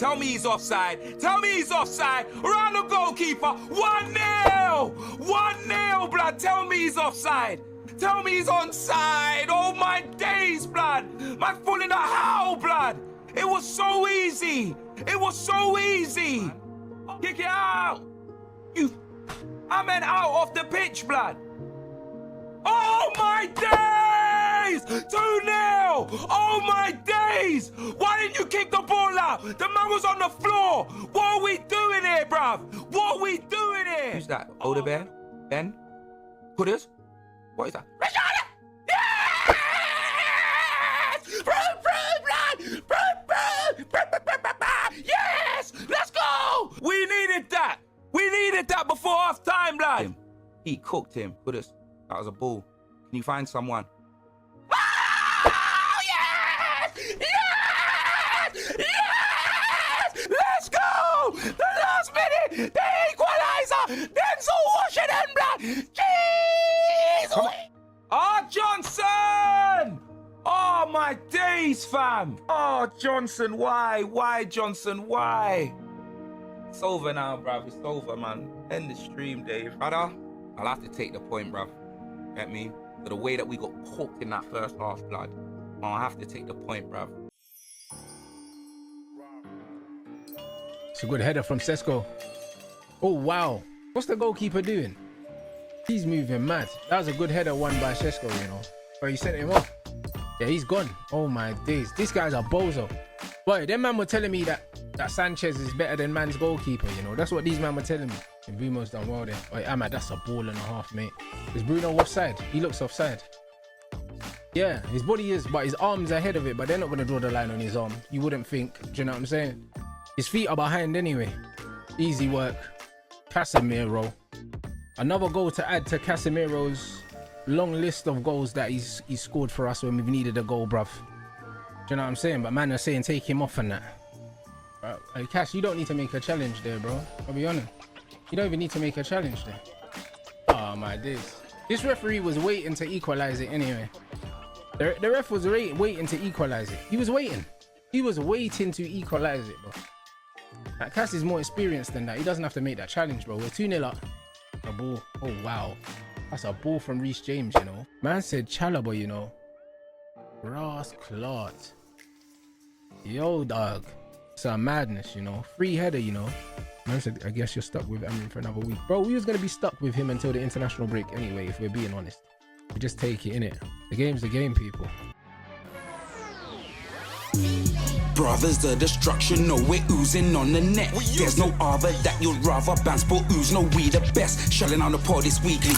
Tell me he's offside. Tell me he's offside. Round the goalkeeper. 1-0. 1-0, blood. Tell me he's offside. Tell me he's onside. Oh, my days, blood. My full in the howl, blood. It was so easy. It was so easy. Kick it out. I meant out off the pitch, blood. Oh, my days. 2-0. Oh, my days. Why didn't you kick the ball out? The man was on the floor. What are we doing here, bruv? What are we doing here? Who's that? Older Bear? Ben? Pudders? What is that? Rashada! Yes! Yes! Let's go! We needed that! We needed that before half time, lad! He cooked him. Pudders. That was a ball. Can you find someone? Oh, yes! Yes! Yes! Let's go! The last minute! The equalizer! Denzel Washington, blood! Jeez! Oh, Johnson! Oh, my days, fam! Oh, Johnson, why? Why, Johnson, why? It's over now, bruv. It's over, man. End the stream, Dave. Brother, I'll have to take the point, bruv. Get me? So the way that we got cooked in that first half, blood, I'll have to take the point, bruv. It's a good header from Sesko. Oh, wow. What's the goalkeeper doing? He's moving mad. That was a good header won by Sesko, you know. Oh, he sent him off. Yeah, he's gone. Oh, my days. This guy's a bozo. Boy, them man were telling me that Sanchez is better than man's goalkeeper, you know. That's what these men were telling me. And Bruno's done well there. Oh, Ahmad, that's a ball and a half, mate. Is Bruno offside? He looks offside. Yeah, his body is, but his arms are ahead of it, but they're not going to draw the line on his arm. You wouldn't think. Do you know what I'm saying? His feet are behind anyway. Easy work. Casemiro. Another goal to add to Casemiro's long list of goals that he's scored for us when we've needed a goal, bruv. Do you know what I'm saying? But man are saying take him off and that. Hey, Cash, you don't need to make a challenge there, bro. I'll be honest. You don't even need to make a challenge there. Oh, my days. This referee was waiting to equalize it anyway. The ref was waiting to equalize it. He was waiting. He was waiting to equalize it, bro. Like, Cass is more experienced than that. He doesn't have to make that challenge, bro. We're 2-0 up. A ball. Oh, wow. That's a ball from Reece James, you know. Man said Chalobah, you know. Ross Clot. Yo, dog. It's a madness, you know. Free header, you know. Man said, I guess you're stuck with Amrin for another week. Bro, we was going to be stuck with him until the international break anyway, if we're being honest. We just take it, innit? The game's the game, people. Brothers, the destruction, no, we're oozing on the net. There's no other that you'd rather ban sport ooze. No, we the best. Shelling on the pod this weekly.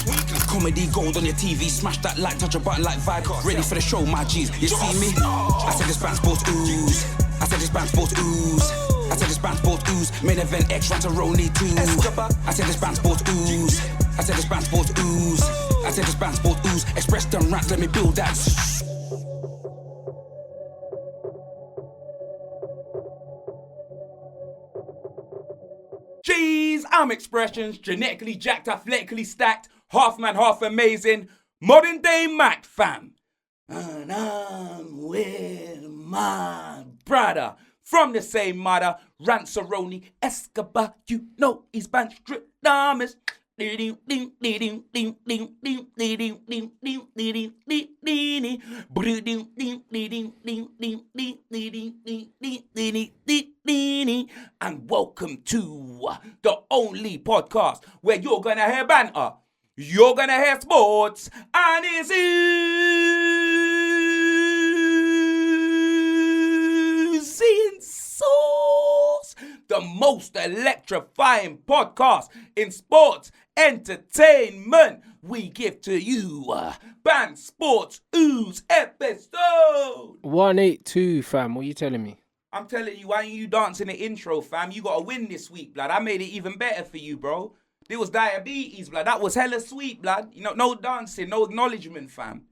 Comedy gold on your TV. Smash that like, touch a button like vibe. Ready for the show, my G's. You see me? I said this ban sports ooze. I said this ban sports ooze. I said this ban sports ooze. Main event X Rantaroni 2. I said this ban sports ooze. I said this ban sports ooze. I said this ban sports ooze. Express them rats, let me build that. Jeez, I'm expressions, genetically jacked, athletically stacked, half man, half amazing, modern day Mac fam. And I'm with my brother from the same mother, Ranceroni Escobar. You know he's Banstradamus. And welcome to the only podcast where you're gonna hear banter, you're gonna hear sports, and it's Oozing Sauce, the most electrifying podcast in sports entertainment. We give to you Band Sports Ooze episode 182, fam. What are you telling me? I'm telling you, why ain't you dancing the intro, fam? You got to win this week, blood. I made it even better for you, bro. It was diabetes, blood. That was hella sweet, blood. You know, no dancing, no acknowledgement, fam.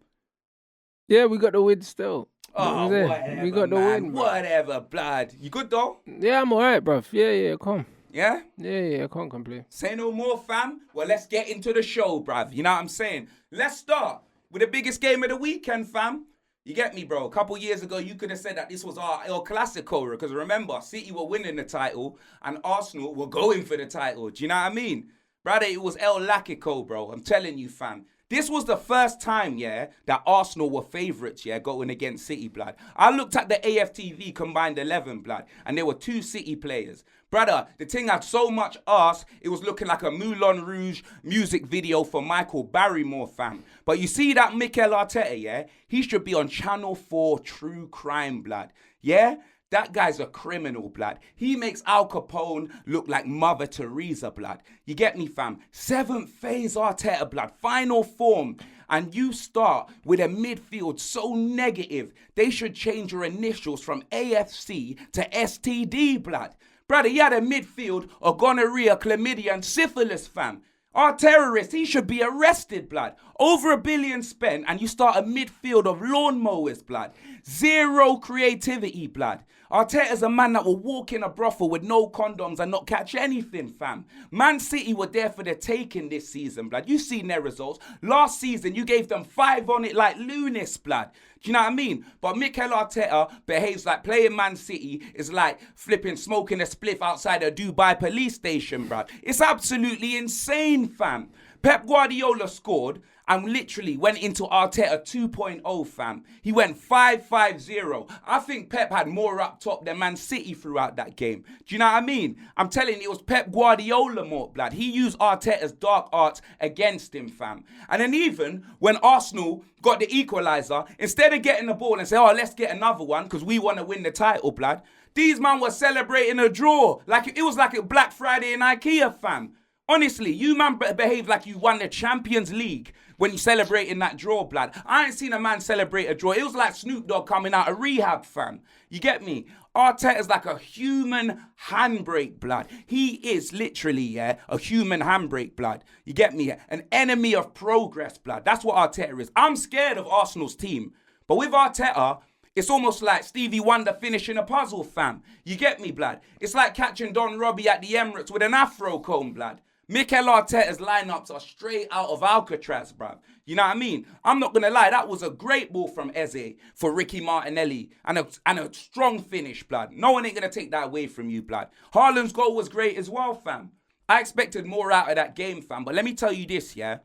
Yeah, we got the win still. Oh, whatever, we got the win, bro. Whatever, blood. You good, though? Yeah, I'm alright, bruv. Yeah, come. Yeah? Yeah, I can't complain. Say no more, fam. Well, let's get into the show, bruv. You know what I'm saying? Let's start with the biggest game of the weekend, fam. You get me, bro? A couple years ago, you could have said that this was our El Clasico, because remember, City were winning the title and Arsenal were going for the title. Do you know what I mean? Brother, it was El Lacico, bro. I'm telling you, fam. This was the first time, yeah, that Arsenal were favourites, yeah, going against City, blood. I looked at the AFTV combined 11, blood, and there were 2 City players. Brother, the thing had so much arse, it was looking like a Moulin Rouge music video for Michael Barrymore, fam. But you see that Mikel Arteta, yeah? He should be on Channel 4 True Crime, blood. Yeah? That guy's a criminal, blood. He makes Al Capone look like Mother Teresa, blood. You get me, fam? 7th phase Arteta, blood. Final form. And you start with a midfield so negative, they should change your initials from AFC to STD, blood. Brother, he had a midfield of gonorrhea, chlamydia, and syphilis, fam. Our terrorist, he should be arrested, blood. Over $1 billion spent, and you start a midfield of lawnmowers, blood. Zero creativity, blood. Arteta's a man that will walk in a brothel with no condoms and not catch anything, fam. Man City were there for the taking this season, blood. You've seen their results. Last season, you gave them 5 on it like Lunis, blood. Do you know what I mean? But Mikel Arteta behaves like playing Man City is like flipping smoking a spliff outside a Dubai police station, bruv. It's absolutely insane, fam. Pep Guardiola scored and literally went into Arteta 2.0, fam. He went 5-5-0. I think Pep had more up top than Man City throughout that game. Do you know what I mean? I'm telling you, it was Pep Guardiola more, blood. He used Arteta's dark arts against him, fam. And then even when Arsenal got the equaliser, instead of getting the ball and say, oh, let's get another one because we want to win the title, blood, these man were celebrating a draw. Like it was like a Black Friday in IKEA, fam. Honestly, you man behave like you won the Champions League when you celebrating that draw, blood. I ain't seen a man celebrate a draw. It was like Snoop Dogg coming out of rehab, fam. You get me? Arteta's like a human handbrake, blood. He is literally, yeah, a human handbrake, blood. You get me? An enemy of progress, blood. That's what Arteta is. I'm scared of Arsenal's team. But with Arteta, it's almost like Stevie Wonder finishing a puzzle, fam. You get me, blood? It's like catching Don Robbie at the Emirates with an afro comb, blood. Mikel Arteta's lineups are straight out of Alcatraz, bruv. You know what I mean? I'm not going to lie, that was a great ball from Eze for Ricky Martinelli and a strong finish, blood. No one ain't going to take that away from you, blood. Haaland's goal was great as well, fam. I expected more out of that game, fam. But let me tell you this, yeah?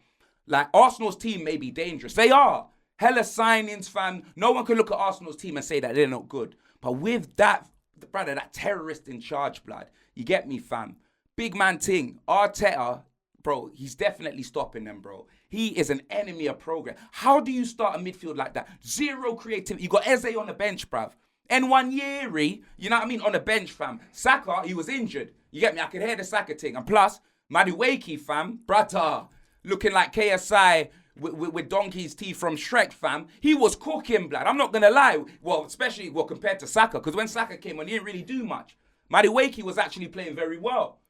Like, Arsenal's team may be dangerous. They are. Hella signings, fam. No one can look at Arsenal's team and say that they're not good. But with that, brother, that terrorist in charge, blood, you get me, fam? Big man ting, Arteta, bro, he's definitely stopping them, bro. He is an enemy of progress. How do you start a midfield like that? Zero creativity. You got Eze on the bench, bruv. N1 you know what I mean, on the bench, fam. Saka, he was injured. You get me? I could hear the Saka thing. And plus, Madueke, fam, brother, looking like KSI with donkey's teeth from Shrek, fam. He was cooking, blood. I'm not going to lie. Well, especially compared to Saka, because when Saka came on, he didn't really do much. Madueke was actually playing very well.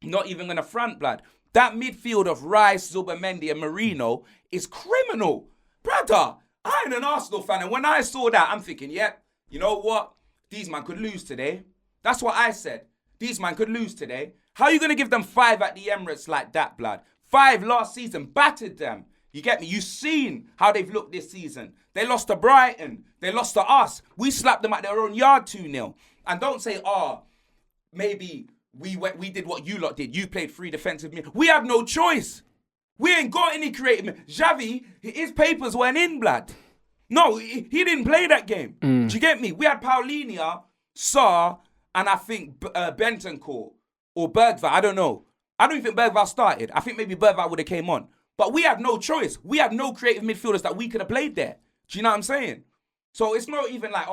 Not even going to front, blood. That midfield of Rice, Zubimendi, and Marino is criminal. Brother, I ain't an Arsenal fan. And when I saw that, I'm thinking, yep, you know what? These man could lose today. That's what I said. These man could lose today. How are you going to give them 5 at the Emirates like that, blood? 5 last season, battered them. You get me? You've seen how they've looked this season. They lost to Brighton. They lost to us. We slapped them at their own yard 2-0. And don't say, maybe we did what you lot did. You played 3 defensive mid. We have no choice. We ain't got any creative. Xavi, his papers weren't in, blood. No, he didn't play that game. Do you get me? We had Paulinho, Sarr, and I think Bentancur or Bergvall. I don't know. I don't even think Bergvall started. I think maybe Bergvall would have came on. But we had no choice. We had no creative midfielders that we could have played there. Do you know what I'm saying? So it's not even like,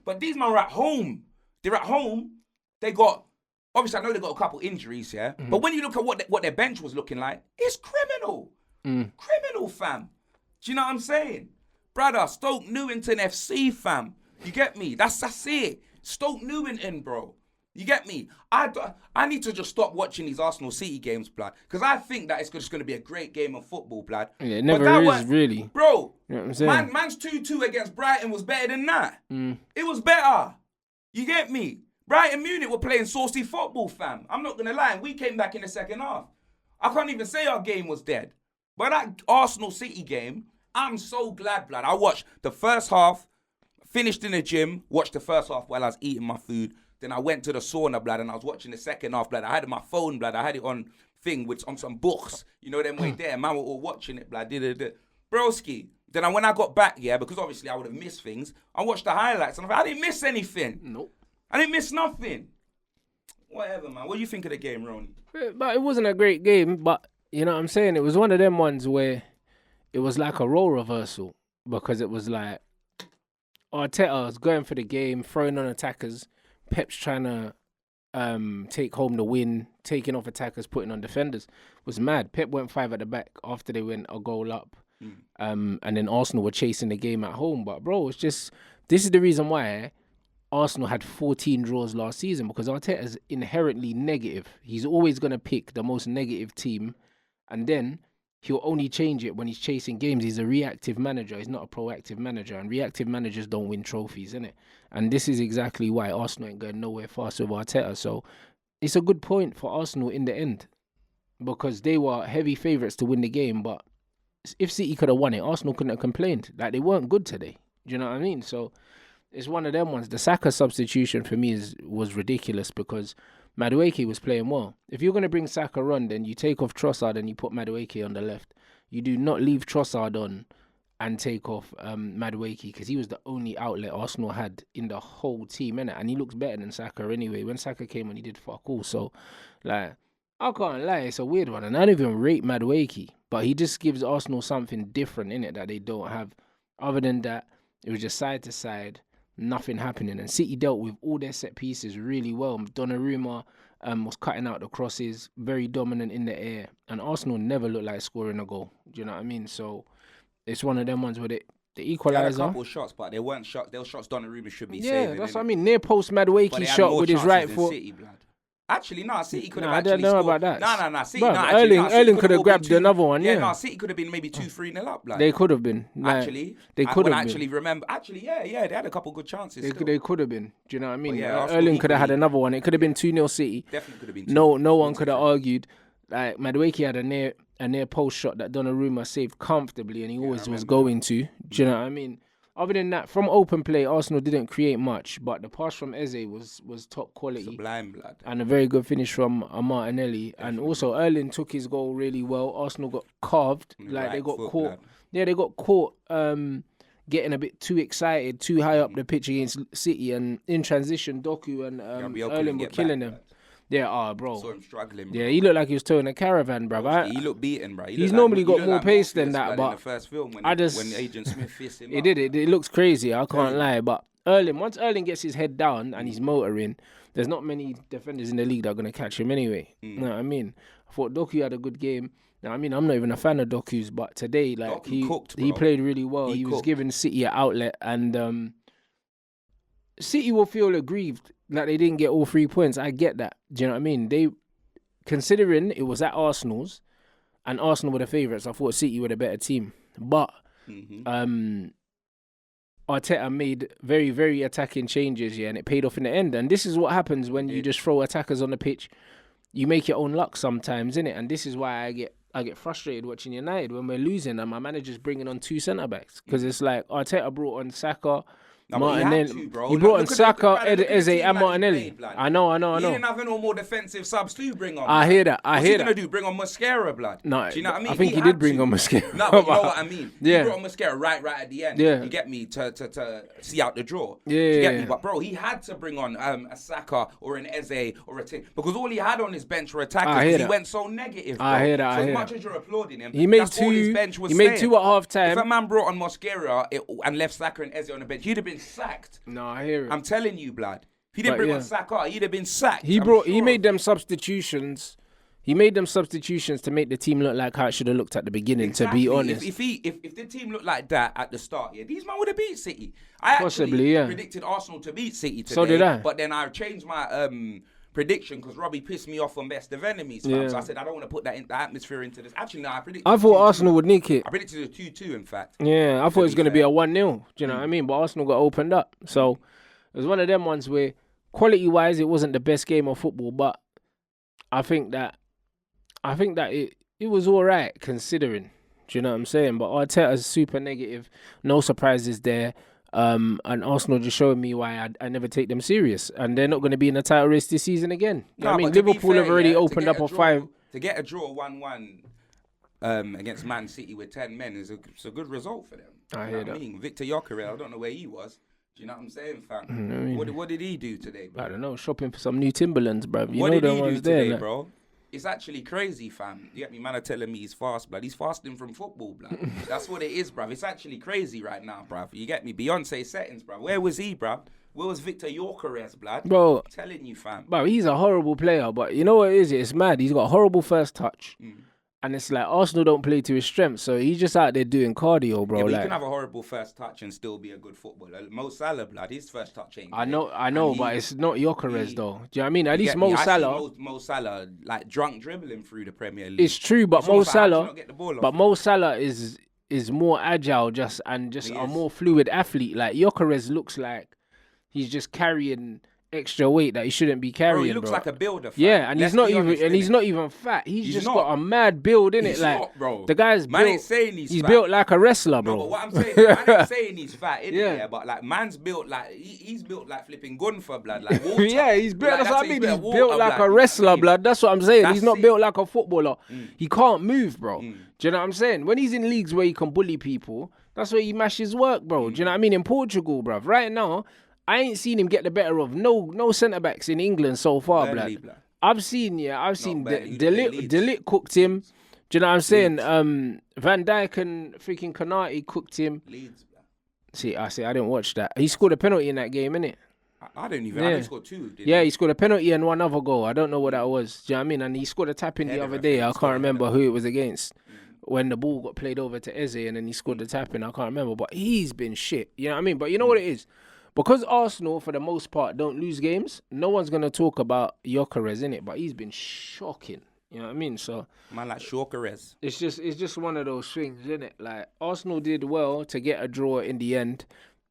But these men are at home. They're at home. They got... Obviously, I know they got a couple injuries, yeah? But when you look at what their bench was looking like, it's criminal. Criminal, fam. Do you know what I'm saying? Brother, Stoke Newington FC, fam. You get me? That's it. Stoke Newington, bro. You get me? I need to just stop watching these Arsenal City games, blood. Because I think that it's just going to be a great game of football, blood. Yeah, it never is, really. Bro, you know what I'm saying? Man's 2-2 against Brighton was better than that. It was better. You get me? Brighton Munich were playing saucy football, fam. I'm not going to lie. We came back in the second half. I can't even say our game was dead. But that Arsenal City game, I'm so glad, blood. I watched the first half, finished in the gym, watched the first half while I was eating my food. Then I went to the sauna, blood, and I was watching the second half, blood. I had it on my phone, blood. I had it on on some books. You know them way there. Man, we were all watching it, blood. Broski. Then when I got back, because obviously I would have missed things, I watched the highlights, and I didn't miss anything. Nope. I didn't miss nothing. Whatever, man. What do you think of the game, Ronnie? But it wasn't a great game, but you know what I'm saying? It was one of them ones where it was like a role reversal because it was like Arteta was going for the game, throwing on attackers. Pep's trying to take home the win, taking off attackers, putting on defenders. It was mad. Pep went 5 at the back after they went a goal up. And then Arsenal were chasing the game at home. But, bro, it's just... This is the reason why Arsenal had 14 draws last season, because Arteta is inherently negative. He's always going to pick the most negative team, and then he'll only change it when he's chasing games. He's a reactive manager. He's not a proactive manager, and reactive managers don't win trophies, innit? And this is exactly why Arsenal ain't going nowhere fast with Arteta. So it's a good point for Arsenal in the end, because they were heavy favourites to win the game, but if City could have won it, Arsenal couldn't have complained. Like, they weren't good today. Do you know what I mean? So it's one of them ones. The Saka substitution for me was ridiculous because Madueke was playing well. If you're going to bring Saka on, then you take off Trossard and you put Madueke on the left. You do not leave Trossard on and take off Madueke, because he was the only outlet Arsenal had in the whole team, innit? And he looks better than Saka anyway. When Saka came on, he did fuck all. So, like, I can't lie, it's a weird one. And I don't even rate Madueke, but he just gives Arsenal something different in it that they don't have. Other than that, it was just side to side, nothing happening. And City dealt with all their set pieces really well. Donnarumma was cutting out the crosses, very dominant in the air. And Arsenal never looked like scoring a goal. Do you know what I mean? So it's one of them ones where the equaliser. They had a couple shots, but they weren't shots. They were shots Donnarumma should be saving. Yeah, that's what I mean. Near post Madueke shot with his right foot. City, blood. Actually, no, City could have I actually don't know scored. about that. No, City, Bruv, no, actually, Erling could have grabbed another one, yeah. No, City could have been maybe 2-3-0 up. Like. They could have been. Like, actually, they could have actually been. remember. Actually, yeah, they had a couple good chances. They could have been. Do you know what I mean? Yeah, Erling could have had another one. It could have been 2-0 City. Definitely could have been 2. No one could have argued. Like, Madueke had a near post shot that Donnarumma saved comfortably, and he always was going to. Do you know what I mean? Other than that, from open play, Arsenal didn't create much, but the pass from Eze was top quality. Sublime, blood. And a very good finish from Martinelli. Definitely. And also, Erling took his goal really well. Arsenal got carved. Like, they got caught. Blood. Yeah, they got caught getting a bit too excited, too high up the pitch against City. And in transition, Doku and Erling were killing them. Yeah, bro. I saw him struggling, bro. Yeah, he looked like he was towing a caravan, bro. He looked beaten, bro. He's normally got more pace than that, but in the first film when Agent Smith fist him, it looks crazy. I can't lie, but once Erling gets his head down and he's motoring, there's not many defenders in the league that are gonna catch him anyway. You know what I mean? I thought Doku had a good game. Now, I mean, I'm not even a fan of Doku's, but today, like, he played really well. He was giving City an outlet, and City will feel aggrieved that they didn't get all 3 points. I get that. Do you know what I mean? Considering it was at Arsenal's, and Arsenal were the favourites, I thought City were the better team. But Arteta made very, very attacking changes, and it paid off in the end. And this is what happens when you just throw attackers on the pitch. You make your own luck sometimes, innit? And this is why I get frustrated watching United when we're losing and my manager's bringing on 2 centre-backs. Because it's like Arteta brought on Saka, Martinelli. He brought on Saka, Eze, and Martinelli. I know. He didn't have no more defensive subs to bring on. I hear that. What's he gonna do? Bring on Mascara, blood? No, do you know what I mean? I think he did bring on Mascara. No, but you know what I mean. Yeah. He brought on Mascara right at the end. Yeah. You get me to see out the draw. Yeah. You get me? But bro, he had to bring on a Saka or an Eze or a Ting because all he had on his bench were attackers. He went so negative. Bro. I hear that. So as much as you're applauding him, he made that's 2. all his bench was he made saying. 2 at half time. If a man brought on Mascara and left Saka and Eze on the bench, he'd have been sacked. No, I hear it. I'm telling you, blood. If he didn't bring on Saka, he'd have been sacked. He made them substitutions. He made them substitutions to make the team look like how it should have looked at the beginning. Exactly. To be honest, if the team looked like that at the start, these men would have beat City. I Possibly, actually predicted Arsenal to beat City today. So did I. But then I changed my prediction because Robbie pissed me off on Best of Enemies. So I said I don't want to put that atmosphere into this. Actually, no, I predicted. I thought Arsenal would nick it. I predicted a 2-2. In fact. Yeah, I thought it was going to be a 1-0. Do you know what I mean? But Arsenal got opened up. So it was one of them ones where, quality-wise, it wasn't the best game of football, but I think that it was all right considering. Do you know what I'm saying? But Arteta's super negative. No surprises there. And Arsenal just showing me why I never take them serious. And they're not going to be in the title race this season again. You know what I mean? but to be Liverpool fair, have already yeah, opened up a 5. To get a draw 1-1 against Man City with 10 men is a good result for them. I You know hear what that. I mean? Victor Gyökeres, I don't know where he was. Do you know what I'm saying, fam? What did he do today, bro? I don't know, shopping for some new Timberlands, bruv. You What know did them he do ones there, today, like. bro? It's actually crazy, fam. You get me? Man are telling me he's fast, blood. He's fasting from football, blood. That's what it is, bruv. It's actually crazy right now, bruv. You get me? Beyonce settings, bruv. Where was he, bruv? Where was Victor Gyökeres, blood? Bro, I'm telling you, fam. Bro, he's a horrible player, but you know what it is? It's mad. He's got a horrible first touch. And it's like Arsenal don't play to his strengths, so he's just out there doing cardio, bro. Yeah, but like, you can have a horrible first touch and still be a good footballer. Mo Salah, blood, his first touch ain't I great. know, And but it's not Gyökeres, though. Do you know what I mean? At you least get me? Mo I see Salah. Mo Salah, like, drunk dribbling through the Premier League. It's true, but It's Mo almost like, how do you Salah. not get the ball off But him? Mo Salah is more agile, just He a is. more fluid athlete. Like Gyökeres looks like he's just carrying extra weight that he shouldn't be carrying. Bro, he looks bro. like a builder, fam. Yeah, and Let's he's not be even honest, and he's innit? not even fat. He's just not. got a mad build in it. He's Like not, bro. the guy's Man built. ain't saying he's fat. built like a wrestler, bro. No, but what I'm saying, man ain't saying he's fat, innit? Yeah. Yeah. But like, man's built like he's built like flipping Gunfer, blood, like water. Yeah, he's built. Like, that's what I mean. He's water, built like blood, a you know wrestler, what I mean? blood. That's what I'm saying. He's That's not it. built like a footballer. He can't move, bro. Do you know what I'm saying? When he's in leagues where he can bully people, that's where he mashes work, bro. Do you know what I mean? In Portugal, bro. Right now, I ain't seen him get the better of no centre backs in England so far, Burnley, blood. blood. I've seen Burnley, you did Delit Leeds. cooked him. Do you know what I'm saying? Van Dijk and freaking Konate cooked him. Leeds, blood. I didn't watch that. He scored a penalty in that game, innit? I don't even. I Yeah. didn't score two. Did Yeah, he? he scored a penalty and one other goal. I don't know what that was. Do you know what I mean? And he scored a tap in the Header, other I day. think I he can't scored a remember header. who it was against. When the ball got played over to Eze and then he scored the tap in. I can't remember. But he's been shit. You know what I mean? But you know what it is? Because Arsenal, for the most part, don't lose games, no one's going to talk about Gyökeres, innit? But he's been shocking. You know what I mean? So Man like Gyökeres. it's just one of those things, isn't it? Like Arsenal did well to get a draw in the end.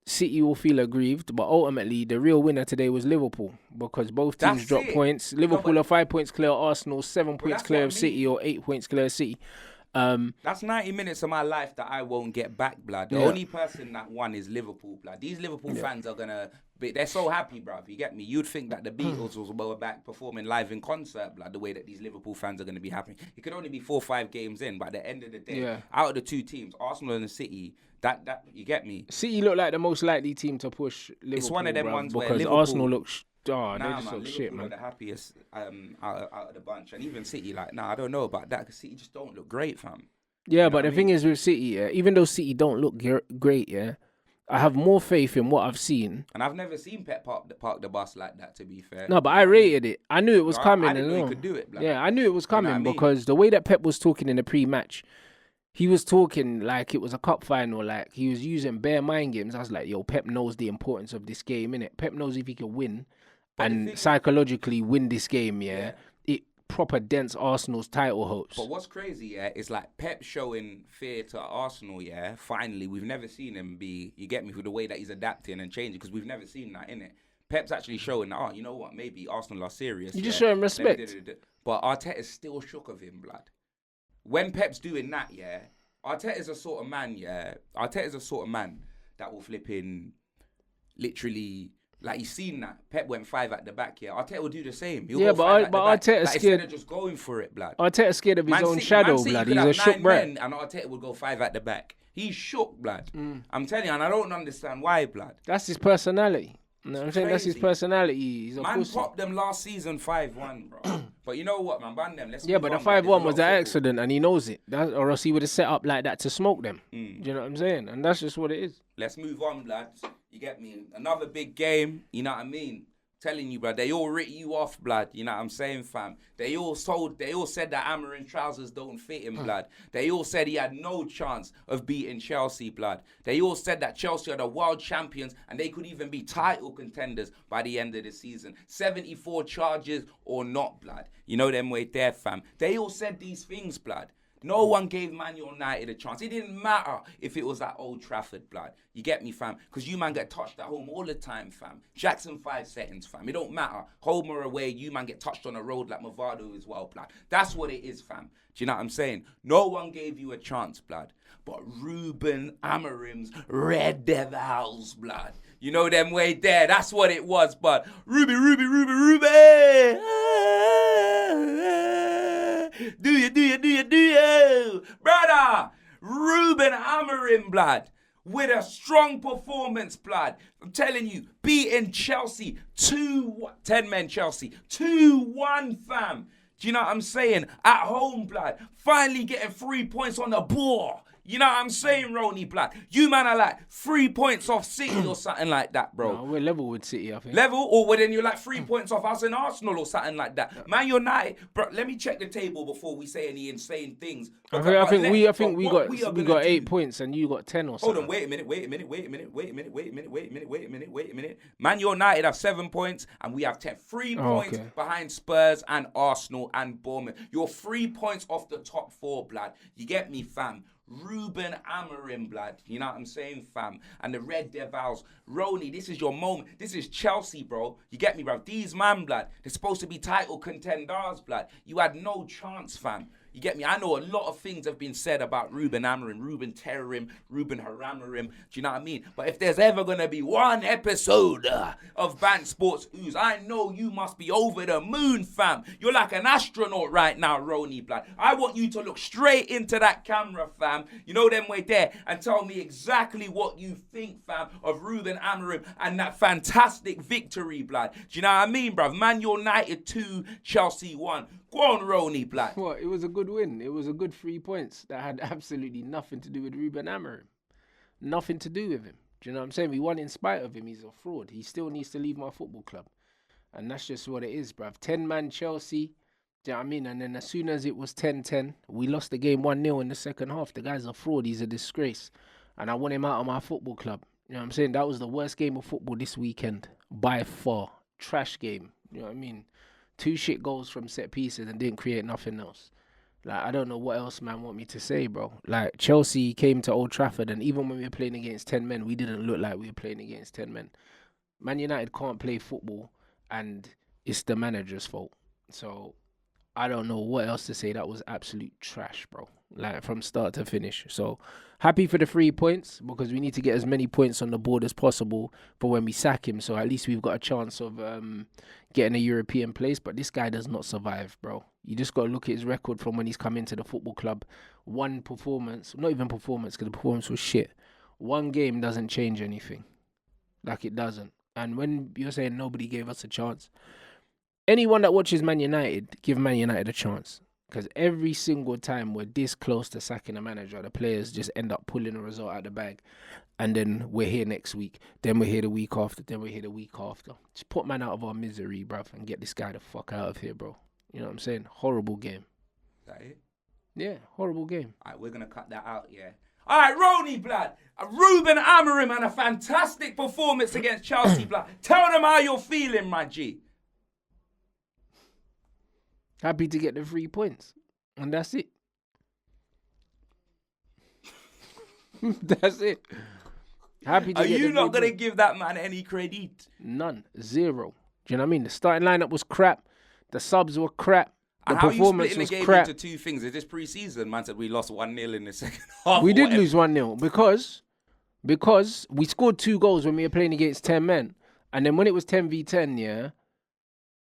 City will feel aggrieved, but ultimately the real winner today was Liverpool because both teams That's dropped it. points. Liverpool but- are 5 points clear of Arsenal, 7 points that's clear what of I City, mean. or 8 points clear of City. That's 90 minutes of my life that I won't get back, blood. The Yeah. only person that won is Liverpool, blood. These Liverpool fans are gonna they're so happy, bruv. You get me? You'd think that the Beatles were back performing live in concert, blood, the way that these Liverpool fans are gonna be happy. It could only be 4 or 5 games in, but at the end of the day, Yeah. out of the two teams, Arsenal and the City, that you get me? City look like the most likely team to push Liverpool. It's one of them bruv, ones where because Liverpool- Arsenal looks. They Nah, just man, look Liverpool shit, are man. the happiest out of the bunch, and even City, like, nah, I don't know about that because City just don't look great, fam. Yeah, know but what the I thing mean? is with City, yeah, even though City don't look great, yeah, I have more faith in what I've seen. And I've never seen Pep park the bus like that, to be fair. No, but I rated it. I knew it was No, coming. I didn't know he know. could do it, blood. Yeah, I knew it was know what coming I mean? because the way that Pep was talking in the pre-match, he was talking like it was a cup final. Like he was using bare mind games. I was like, yo, Pep knows the importance of this game, innit? Pep knows if he can win But the and thing- psychologically win this game, yeah, it proper dents Arsenal's title hopes. But what's crazy, yeah, is like Pep showing fear to Arsenal, yeah. Finally, we've never seen him be, you get me, with the way that he's adapting and changing, because we've never seen that, innit? Pep's actually showing that, you know what, maybe Arsenal are serious. You just yeah. show him Let me respect. But Arteta's still shook of him, blood. When Pep's doing that, yeah, Arteta's a sort of man, yeah. Arteta's a sort of man that will flip in, literally. Like, he's seen that. Pep went 5 at the back, yeah. Arteta will do the same. He'll Yeah, go but 5 at the back. Arteta's Like, scared- instead of just going for it, blood. Arteta's scared of his own Man shadow, City blood. could He's a have shook 9 brat. men and Arteta would go 5 at the back. He's shook, blood. Mm. I'm telling you, and I don't understand why, blood. That's his personality. You know what I'm saying? That's his crazy. personality. He's a Man pussy. popped them last season 5-1, bro. But you know what, man? Ban them. Let's Yeah, move but the on, man. 5-1 There's was a an lot of accident, and he knows it. Or else he would have set up like that to smoke them. Do you know what I'm saying? And that's just what it is. football. Let's move on, blood. You get me? Another big game. You know what I mean? Telling you, blood, they all writ you off, blood. You know what I'm saying, fam? They all said that Amarin trousers don't fit him, blood. They all said he had no chance of beating Chelsea, blood. They all said that Chelsea are the world champions and they could even be title contenders by the end of the season. 74 charges or not, blood. You know them way there, fam. They all said these things, blood. No one gave Man United a chance. It didn't matter if it was at Old Trafford, blood. You get me, fam? Because you man get touched at home all the time, fam. Jackson 5 settings, fam. It don't matter. Home or away, you man get touched on the road like Movado as well, blood. That's what it is, fam. Do you know what I'm saying? No one gave you a chance, blood. But Ruben Amorim's Red Devils, blood. You know them way there. That's what it was, but Ruby. Do you? Brother, Ruben Amorim, blood. With a strong performance, blood. I'm telling you, beating Chelsea 10 men Chelsea, 2-1, fam. Do you know what I'm saying? At home, blood. Finally getting 3 points on the board. You know what I'm saying, Ronnie, blood? You man are like 3 points off City or something like that, bro. No, we're level with City, I think. Level? Or then you're like 3 points off us in Arsenal or something like that. Yeah. Man United, bro, let me check the table before we say any insane things. I think we got 8 points and you got 10 or something. Hold on, wait a minute. Man United have 7 points and we have 10. 3 points behind Spurs and Arsenal and Bournemouth. You're 3 points off the top 4, blood. You get me, fam? Ruben Amorim, blood. You know what I'm saying, fam? And the Red Devils. Ronnie, this is your moment. This is Chelsea, bro. You get me, bro? These man, blood, they're supposed to be title contenders, blood. You had no chance, fam. You get me? I know a lot of things have been said about Ruben Amorim, Ruben Terrorim, Ruben Haramorim. Do you know what I mean? But if there's ever going to be one episode of Bank Sports Ooze, I know you must be over the moon, fam. You're like an astronaut right now, Ronnie, blood. I want you to look straight into that camera, fam. You know them way there and tell me exactly what you think, fam, of Ruben Amorim and that fantastic victory, blood. Do you know what I mean, bruv? Man United 2, Chelsea 1. Go on, Ronnie, blood. What? It was a good win. It was a good 3 points that had absolutely nothing to do with Ruben Amorim. Nothing to do with him. Do you know what I'm saying? We won in spite of him. He's a fraud. He still needs to leave my football club. And that's just what it is, bruv. 10-man Chelsea. Do you know what I mean? And then as soon as it was 10-10, we lost the game 1-0 in the second half. The guy's a fraud. He's a disgrace. And I want him out of my football club. You know what I'm saying? That was the worst game of football this weekend. By far. Trash game. You know what I mean? 2 shit goals from set pieces and didn't create nothing else. Like, I don't know what else man want me to say, bro. Like, Chelsea came to Old Trafford and even when we were playing against 10 men, we didn't look like we were playing against 10 men. Man United can't play football and it's the manager's fault. So, I don't know what else to say. That was absolute trash, bro. Like, from start to finish. So, happy for the 3 points because we need to get as many points on the board as possible for when we sack him. So, at least we've got a chance of getting a European place. But this guy does not survive, bro. You just got to look at his record from when he's come into the football club. One performance, not even performance because the performance was shit. One game doesn't change anything. Like, it doesn't. And when you're saying nobody gave us a chance, anyone that watches Man United, give Man United a chance. Because every single time we're this close to sacking a manager, the players just end up pulling a result out of the bag. And then we're here next week. Then we're here the week after. Then we're here the week after. Just put man out of our misery, bruv, and get this guy the fuck out of here, bro. You know what I'm saying? Horrible game. Is that it? Yeah, horrible game. All right, we're going to cut that out, yeah. All right, Ronnie, blood. Ruben Amorim and a fantastic performance against Chelsea, blood. Tell them how you're feeling, my G. Happy to get the 3 points. And that's it. That's it. Happy to Are get you the not 3 going to points. give that man any credit? None. 0. Do you know what I mean? The starting lineup was crap. The subs were crap. The And how are you performance splitting the was game crap. into 2 things? Is this pre-season? Man said we lost 1-0 in the second half. We did Whatever. lose 1-0 because we scored 2 goals when we were playing against 10 men. And then when it was 10v10, yeah,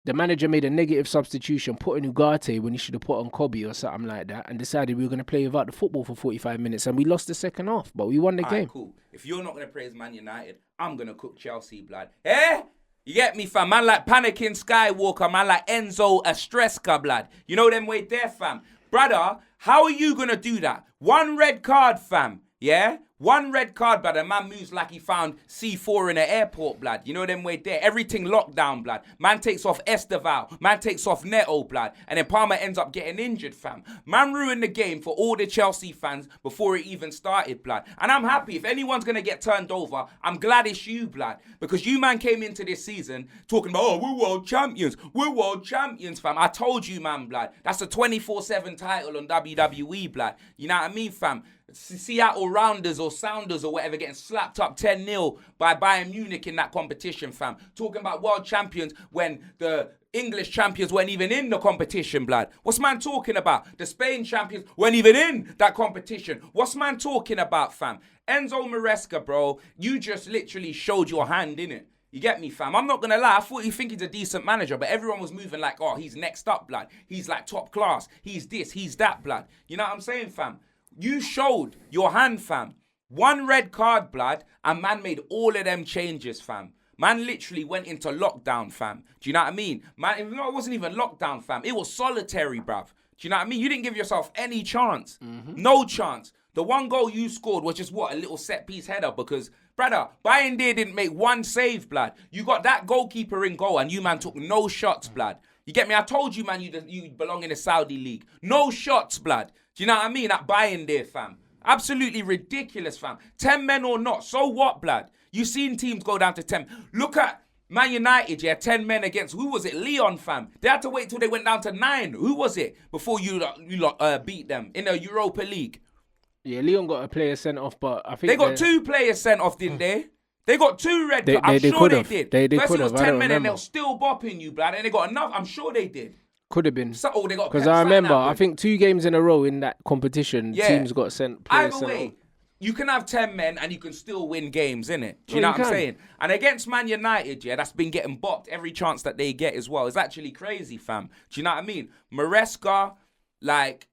the manager made a negative substitution, put in Ugarte when he should have put on Kobe or something like that, and decided we were going to play without the football for 45 minutes, and we lost the second half, but we won the game. Cool. If you're not going to praise Man United, I'm going to cook Chelsea, blood. Eh? You get me, fam? Man like Panicking Skywalker, man like Enzo Estresca, blood. You know them way there, fam. Brother, how are you going to do that? 1 red card, fam. Yeah? One red card, blood, a man moves like he found C4 in an airport, blood. You know them way there. Everything locked down, blood. Man takes off Esteval. Man takes off Neto, blood. And then Palmer ends up getting injured, fam. Man ruined the game for all the Chelsea fans before it even started, blood. And I'm happy. If anyone's going to get turned over, I'm glad it's you, blood. Because you, man, came into this season talking about, oh, we're world champions. We're world champions, fam. I told you, man, blood. That's a 24/7 title on WWE, blood. You know what I mean, fam? Seattle Rounders or Sounders or whatever getting slapped up 10-0 by Bayern Munich in that competition, fam. Talking about world champions when the English champions weren't even in the competition, blood. What's man talking about? The Spain champions weren't even in that competition. What's man talking about, fam? Enzo Maresca, bro, you just literally showed your hand, innit? You get me, fam? I'm not going to lie. I thought you think he's a decent manager, but everyone was moving like, oh, he's next up, blood. He's like top class. He's this, he's that, blood. You know what I'm saying, fam? You showed your hand, fam. One red card, blood, and man made all of them changes, fam. Man literally went into lockdown, fam. Do you know what I mean? Man, it wasn't even lockdown, fam. It was solitary, bruv. Do you know what I mean? You didn't give yourself any chance. No chance. The one goal you scored was just, what, a little set-piece header because, brother, Bayern didn't make one save, blood. You got that goalkeeper in goal and you, man, took no shots, blood. You get me? I told you, man, you belong in the Saudi league. No shots, blood. Do you know what I mean? That Bayern there, fam. Absolutely ridiculous, fam. 10 men or not, so what, blood? You seen teams go down to 10. Look at Man United, yeah, 10 men against, who was it? Leon, fam. They had to wait till they went down to 9. Who was it? Before you beat them in the Europa League. Yeah, Leon got a player sent off, but I think they got 2 players sent off, didn't they? They got 2 red cards. I'm sure they did. They First could it was have. 10 men and they were still bopping you, blood. And they got enough. I'm sure they did. Could have been. They got because I remember, I think 2 games in a row in that competition, teams got sent. Players Either way, off. you can have 10 men and you can still win games, innit? Do you know what I'm saying? And against Man United, yeah, that's been getting bopped every chance that they get as well. It's actually crazy, fam. Do you know what I mean? Maresca, like,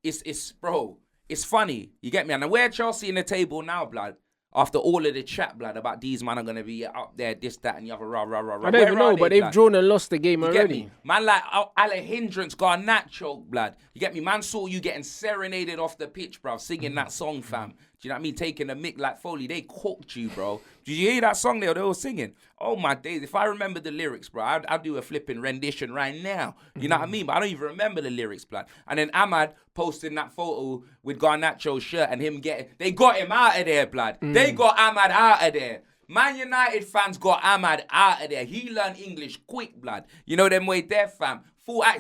bro, it's funny. You get me? And where Chelsea in the table now, blood? After all of the chat, blood, about these man are going to be up there, this, that, and the other, rah. I don't even know, but they've drawn and lost the game already. Get me? Man like Alejandro Garnacho, blood. You get me? Man saw you getting serenaded off the pitch, bro, singing that song, fam. Do you know what I mean? Taking a mic like Foley. They cooked you, bro. Did you hear that song they were singing? Oh, my days. If I remember the lyrics, bro, I'd do a flipping rendition right now. You know what I mean? But I don't even remember the lyrics, blood. And then Ahmad posting that photo with Garnacho's shirt and him they got him out of there, blood. They got Ahmad out of there. Man United fans got Ahmad out of there. He learned English quick, blood. You know them way there, fam.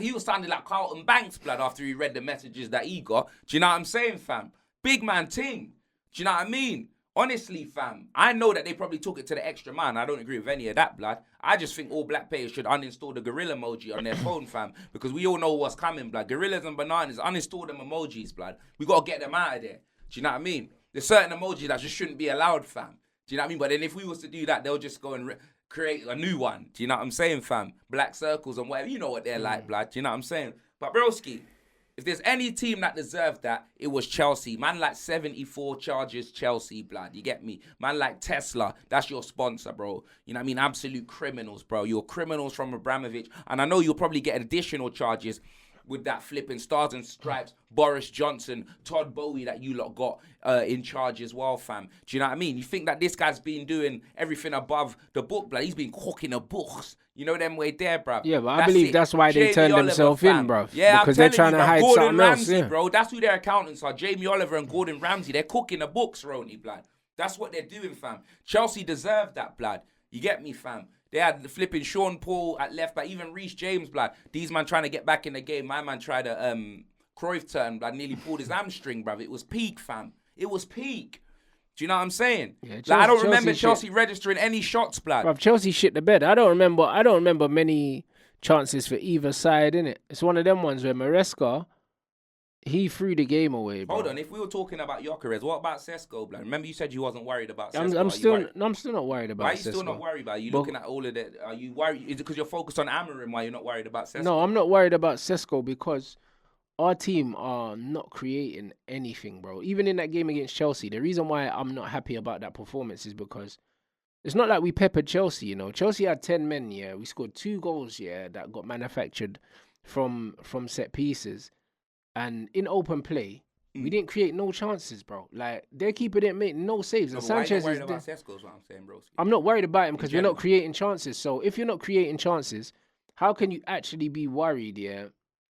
He was sounding like Carlton Banks, blood, after he read the messages that he got. Do you know what I'm saying, fam? Big man ting. Do you know what I mean? Honestly, fam, I know that they probably took it to the extra man. I don't agree with any of that, blood. I just think all black players should uninstall the gorilla emoji on their phone, fam, because we all know what's coming, blood. Gorillas and bananas, uninstall them emojis, blood. We got to get them out of there. Do you know what I mean? There's certain emojis that just shouldn't be allowed, fam. Do you know what I mean? But then if we was to do that, they'll just go and create a new one. Do you know what I'm saying, fam? Black circles and whatever. You know what they're like, blood. Do you know what I'm saying? But broski, if there's any team that deserved that, it was Chelsea. Man like 74 charges Chelsea, blood. You get me? Man like Tesla, that's your sponsor, bro. You know what I mean? Absolute criminals, bro. You're criminals from Abramovich. And I know you'll probably get additional charges with that flipping Stars and Stripes, Boris Johnson, Todd Bowie that you lot got in charge as well, fam. Do you know what I mean? You think that this guy's been doing everything above the book, blood? He's been cooking the books. You know them way there, bruv. Yeah, but I believe that's why they turned themselves in, bruv. Yeah, because they're trying to hide Gordon something Ramsay, else. Yeah. bro. That's who their accountants are. Jamie Oliver and Gordon Ramsay. They're cooking the books, Roni, blood. That's what they're doing, fam. Chelsea deserved that, blood. You get me, fam? They had the flipping Sean Paul at left back, even Reece James, blood. These man trying to get back in the game. My man tried a Cruyff turn, blood. Nearly pulled his hamstring, bruv. It was peak, fam. It was peak. Do you know what I'm saying? Yeah, like, I don't remember Chelsea registering any shots, blood. Bruv, Chelsea shit the bed. I don't remember many chances for either side, innit? It's one of them ones where Maresca, he threw the game away, bro. Hold on, if we were talking about Gyökeres, what about Sesko, blood? Remember you said you wasn't worried about Sesko. I'm still not worried about Sesko. Why are you still not worried about it? You looking at all of that? Are you worried? Is it because you're focused on Amorim why you're not worried about Sesko? No, I'm not worried about Sesko because our team are not creating anything, bro. Even in that game against Chelsea, the reason why I'm not happy about that performance is because it's not like we peppered Chelsea, you know. Chelsea had 10 men, yeah. We scored 2 goals, yeah, that got manufactured from set pieces. And in open play, We didn't create no chances, bro. Like, their keeper didn't make no saves. And Sanchez why are is you worried about Sesko is what I'm saying, bro. I'm not worried about him because we're not general. creating chances. So if you're not creating chances, how can you actually be worried,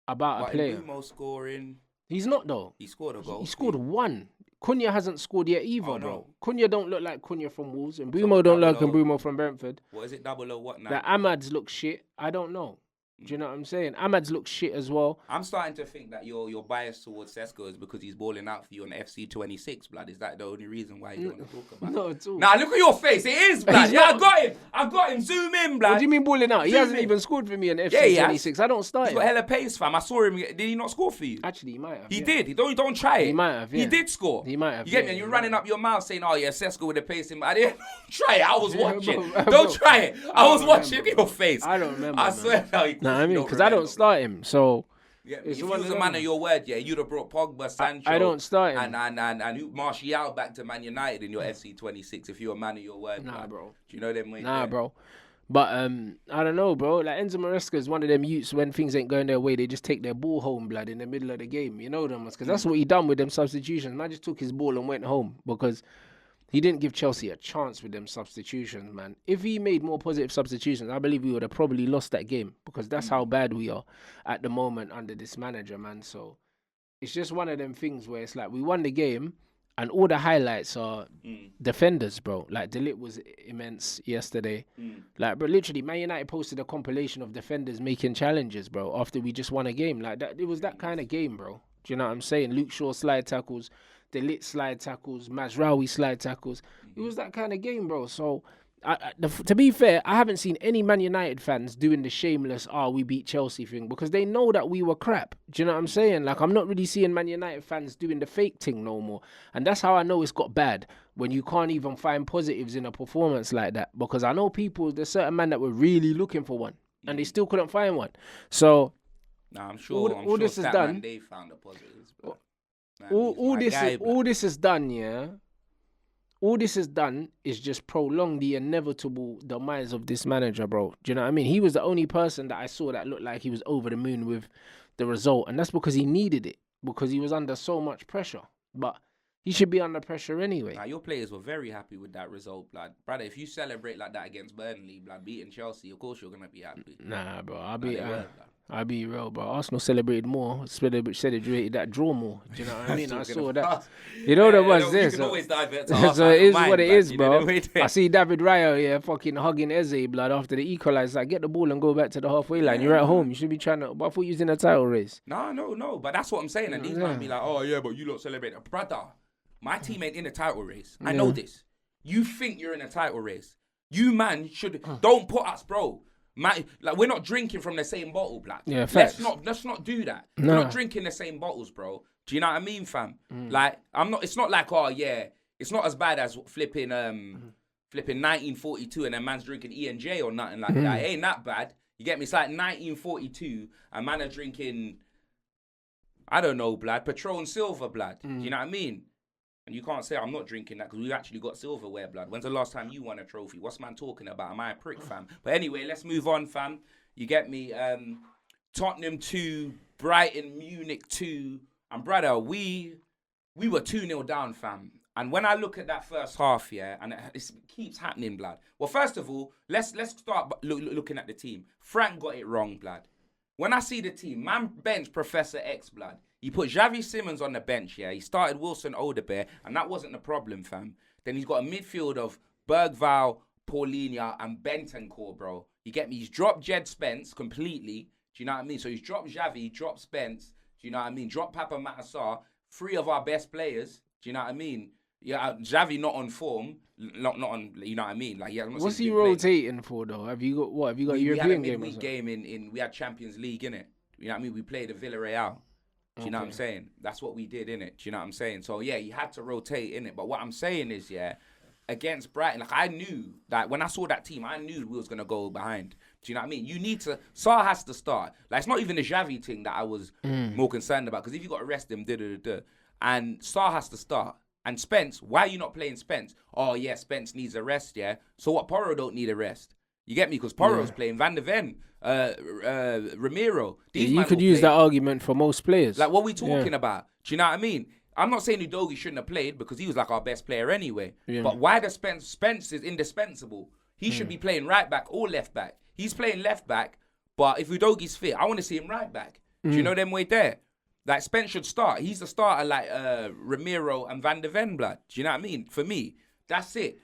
about a player? Mbeumo scoring. He's not, though. He scored a goal. He scored one. Cunha hasn't scored yet either, Oh, bro. no. Cunha don't look like Cunha from Wolves, and Mbeumo don't look like Mbeumo from Brentford. What is it, 00 what now? Like, Ahmad's look shit. I don't know. Do you know what I'm saying? Ahmad's look shit as well. I'm starting to think that your bias towards Sesko is because he's balling out for you on FC26, blood. Is that the only reason why you don't want to talk about it? No, at all. Nah, look at your face. It is, blood. Yeah, I got him. Zoom in, blood. What do you mean balling out? He Zoom hasn't in. even scored for me in Yeah, FC he has. 26. I don't start He's him. got hella pace, fam. I saw him. Did he not score for you? Actually, he might have. He yeah. did. Don't try it. He might have, He yeah. did score. He might have, You get yeah, me? And you're he running might up your mouth saying, "Oh yeah, Sesko with the pace." I didn't try it. I was Yeah, watching. bro, Don't try it. I was don't watching remember, your face. I don't remember. I swear. No, Nah, I mean, because I don't start him. So Yeah, it's if you one was of a man them. of your word, yeah, you'd have brought Pogba, Sancho. I don't start him. And who Martial back to Man United in your FC26 if you're a man of your word. Nah, man. bro. Do you know them? Nah, bro. But I don't know, bro. Like Enzo Maresca is one of them youths when things ain't going their way, they just take their ball home, blood, in the middle of the game. You know them, because that's what he done with them substitutions. Man just took his ball and went home because he didn't give Chelsea a chance with them substitutions, man. If he made more positive substitutions, I believe we would have probably lost that game because that's how bad we are at the moment under this manager, man. So it's just one of them things where it's like we won the game and all the highlights are defenders, bro. Like, De Ligt was immense yesterday. Like, but literally, Man United posted a compilation of defenders making challenges, bro, after we just won a game. Like, that, it was that kind of game, bro. Do you know what I'm saying? Luke Shaw slide tackles, De Ligt slide tackles, Mazraoui slide tackles. It was that kind of game, bro. So, to be fair, I haven't seen any Man United fans doing the shameless, we beat Chelsea thing because they know that we were crap. Do you know what I'm saying? Like, I'm not really seeing Man United fans doing the fake thing no more. And that's how I know it's got bad, when you can't even find positives in a performance like that. Because I know there's certain men that were really looking for one and they still couldn't find one. So, Nah, I'm sure. all this is done. They found the positives. But, man, all he's my guy, this is done, yeah. All this is done is just prolong the inevitable demise of this manager, bro. Do you know what I mean? He was the only person that I saw that looked like he was over the moon with the result. And that's because he needed it, because he was under so much pressure. But he should be under pressure anyway. Nah, your players were very happy with that result, blood. Brother, if you celebrate like that against Burnley, blood, beating Chelsea, of course you're going to be happy. Nah, bro. I'll be real, bro. Arsenal celebrated more, celebrated that draw more. Do you know what I mean? I saw that. You know what was this? You can always divert to So Arsenal. it is Mind, what it blood, is, you know bro. the way they- I see David Raya, fucking hugging Eze, blood, after the equalizer. Like, get the ball and go back to the halfway line. You're at home. You should be trying to. But I thought you was in a title race. No. But that's what I'm saying. And these might be like, oh, yeah, but you lot celebrate. Brother, my team ain't in a title race. I know this. You think you're in a title race. You, man, don't put us, bro. Like, we're not drinking from the same bottle, black. Yeah, facts. Let's not do that. Nah. We're not drinking the same bottles, bro. Do you know what I mean, fam? Like, it's not like, oh yeah, it's not as bad as flipping 1942 and a man's drinking E&J or nothing like that. It ain't that bad. You get me? It's like 1942 and man are drinking, I don't know, blood, Patron Silver, blood. Do you know what I mean? And you can't say I'm not drinking that because we actually got silverware, blood. When's the last time you won a trophy? What's man talking about? Am I a prick, fam? But anyway, let's move on, fam. You get me? Tottenham 2, Brighton, Munich 2. And brother, we were 2-0 down, fam. And when I look at that first half, yeah, and it keeps happening, blood. Well, first of all, let's start looking at the team. Frank got it wrong, blood. When I see the team, man bench Professor X, blood. He put Xavi Simons on the bench, yeah. He started Wilson Odebear, and that wasn't the problem, fam. Then he's got a midfield of Bergvall, Paulinho, and Bentancur, bro. You get me? He's dropped Jed Spence completely. Do you know what I mean? So he's dropped Xavi, dropped Spence. Do you know what I mean? Dropped Papa Matassar. 3 of our best players. Do you know what I mean? Yeah, Xavi not on form. Not on, you know what I mean? Like, yeah, What's he rotating for, though? Have you got what? Have you got a European game? We had a midweek game in we had Champions League, innit? You know what I mean? We played at Villarreal. Do you know what I'm saying? That's what we did, innit? Do you know what I'm saying? So, yeah, you had to rotate, innit? But what I'm saying is, yeah, against Brighton, like, I knew that when I saw that team, I knew we was going to go behind. Do you know what I mean? You need to... Saar has to start. Like, it's not even the Xavi thing that I was more concerned about. Because if you got to rest him, and Saar has to start. And Spence, why are you not playing Spence? Oh, yeah, Spence needs a rest, yeah? So what, Porro don't need a rest? You get me? Because Porro's playing Van de Ven, Ramiro. You could use that argument for most players. Like, what are we talking about? Do you know what I mean? I'm not saying Udogie shouldn't have played because he was like our best player anyway. Yeah. But why does Spence is indispensable? He should be playing right back or left back. He's playing left back, but if Udogie's fit, I want to see him right back. Do you know them way there? Like Spence should start. He's the starter like Ramiro and Van de Ven, blood. Do you know what I mean? For me, that's it.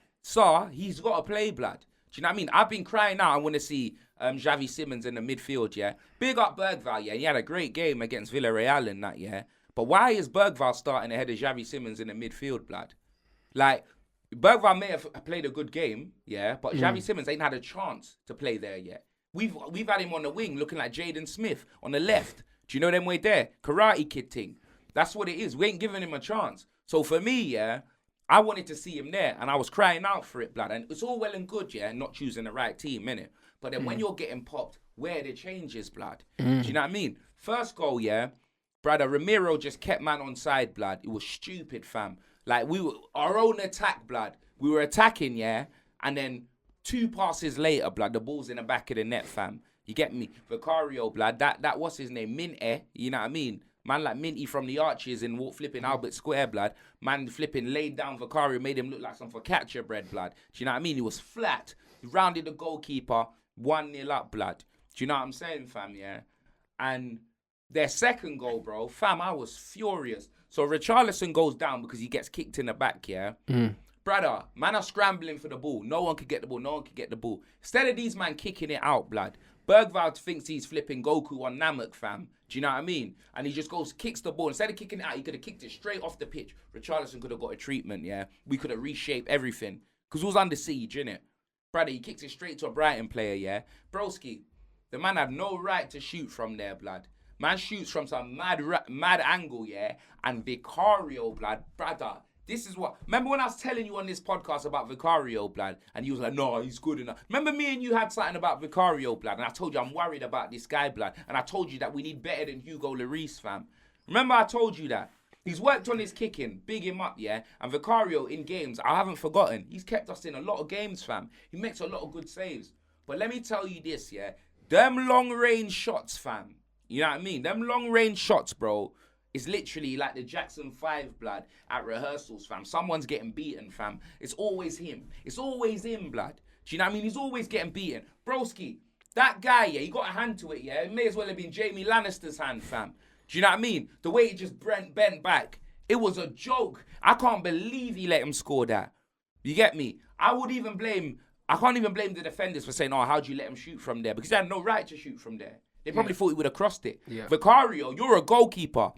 He's got to play, blood. Do you know what I mean? I've been crying out. I want to see Xavi Simons in the midfield, yeah? Big up Bergvall, yeah? He had a great game against Villarreal in that, yeah? But why is Bergvall starting ahead of Xavi Simons in the midfield, blood? Like, Bergvall may have played a good game, yeah? But Xavi Simons ain't had a chance to play there yet. We've had him on the wing looking like Jaden Smith on the left. Do you know them way there? Karate Kid thing. That's what it is. We ain't giving him a chance. So for me, yeah, I wanted to see him there, and I was crying out for it, blood. And it's all well and good, yeah, not choosing the right team, innit? But then when you're getting popped, where are the changes, blood? Do you know what I mean? First goal, yeah, brother, Ramiro just kept man on side, blood. It was stupid, fam. Like, our own attack, blood. We were attacking, yeah, and then 2 passes later, blood, the ball's in the back of the net, fam. You get me? Vicario, blood, that what's his name? Minte, you know what I mean? Man like Minty from the Arches in flipping Albert Square, blood. Man flipping laid down Vicario, made him look like some focaccia bread, blood. Do you know what I mean? He was flat. He rounded the goalkeeper, 1-0 up, blood. Do you know what I'm saying, fam, yeah? And their second goal, bro, fam, I was furious. So Richarlison goes down because he gets kicked in the back, yeah? Brother, man are scrambling for the ball. No one could get the ball. Instead of these man kicking it out, blood, Bergvall thinks he's flipping Goku on Namek, fam. Do you know what I mean? And he just kicks the ball. Instead of kicking it out, he could have kicked it straight off the pitch. Richarlison could have got a treatment, yeah? We could have reshaped everything. Because it was under siege, innit? Brother, he kicks it straight to a Brighton player, yeah? Broski, the man had no right to shoot from there, blood. Man shoots from some mad angle, yeah? And Vicario, blood, brother. This is what... Remember when I was telling you on this podcast about Vicario, blood? And you was like, no, he's good enough. Remember me and you had something about Vicario, blood? And I told you I'm worried about this guy, blood. And I told you that we need better than Hugo Lloris, fam. Remember I told you that? He's worked on his kicking. Big him up, yeah? And Vicario in games, I haven't forgotten. He's kept us in a lot of games, fam. He makes a lot of good saves. But let me tell you this, yeah? Them long-range shots, fam. You know what I mean? Them long-range shots, bro, is literally like the Jackson 5, blood, at rehearsals, fam. Someone's getting beaten, fam. It's always him. It's always him, blood. Do you know what I mean? He's always getting beaten. Broski, that guy, yeah, he got a hand to it, yeah? It may as well have been Jamie Lannister's hand, fam. Do you know what I mean? The way he just bent back. It was a joke. I can't believe he let him score that. You get me? I can't even blame the defenders for saying, oh, how'd you let him shoot from there? Because they had no right to shoot from there. They probably thought he would have crossed it. Yeah. Vicario, you're a goalkeeper.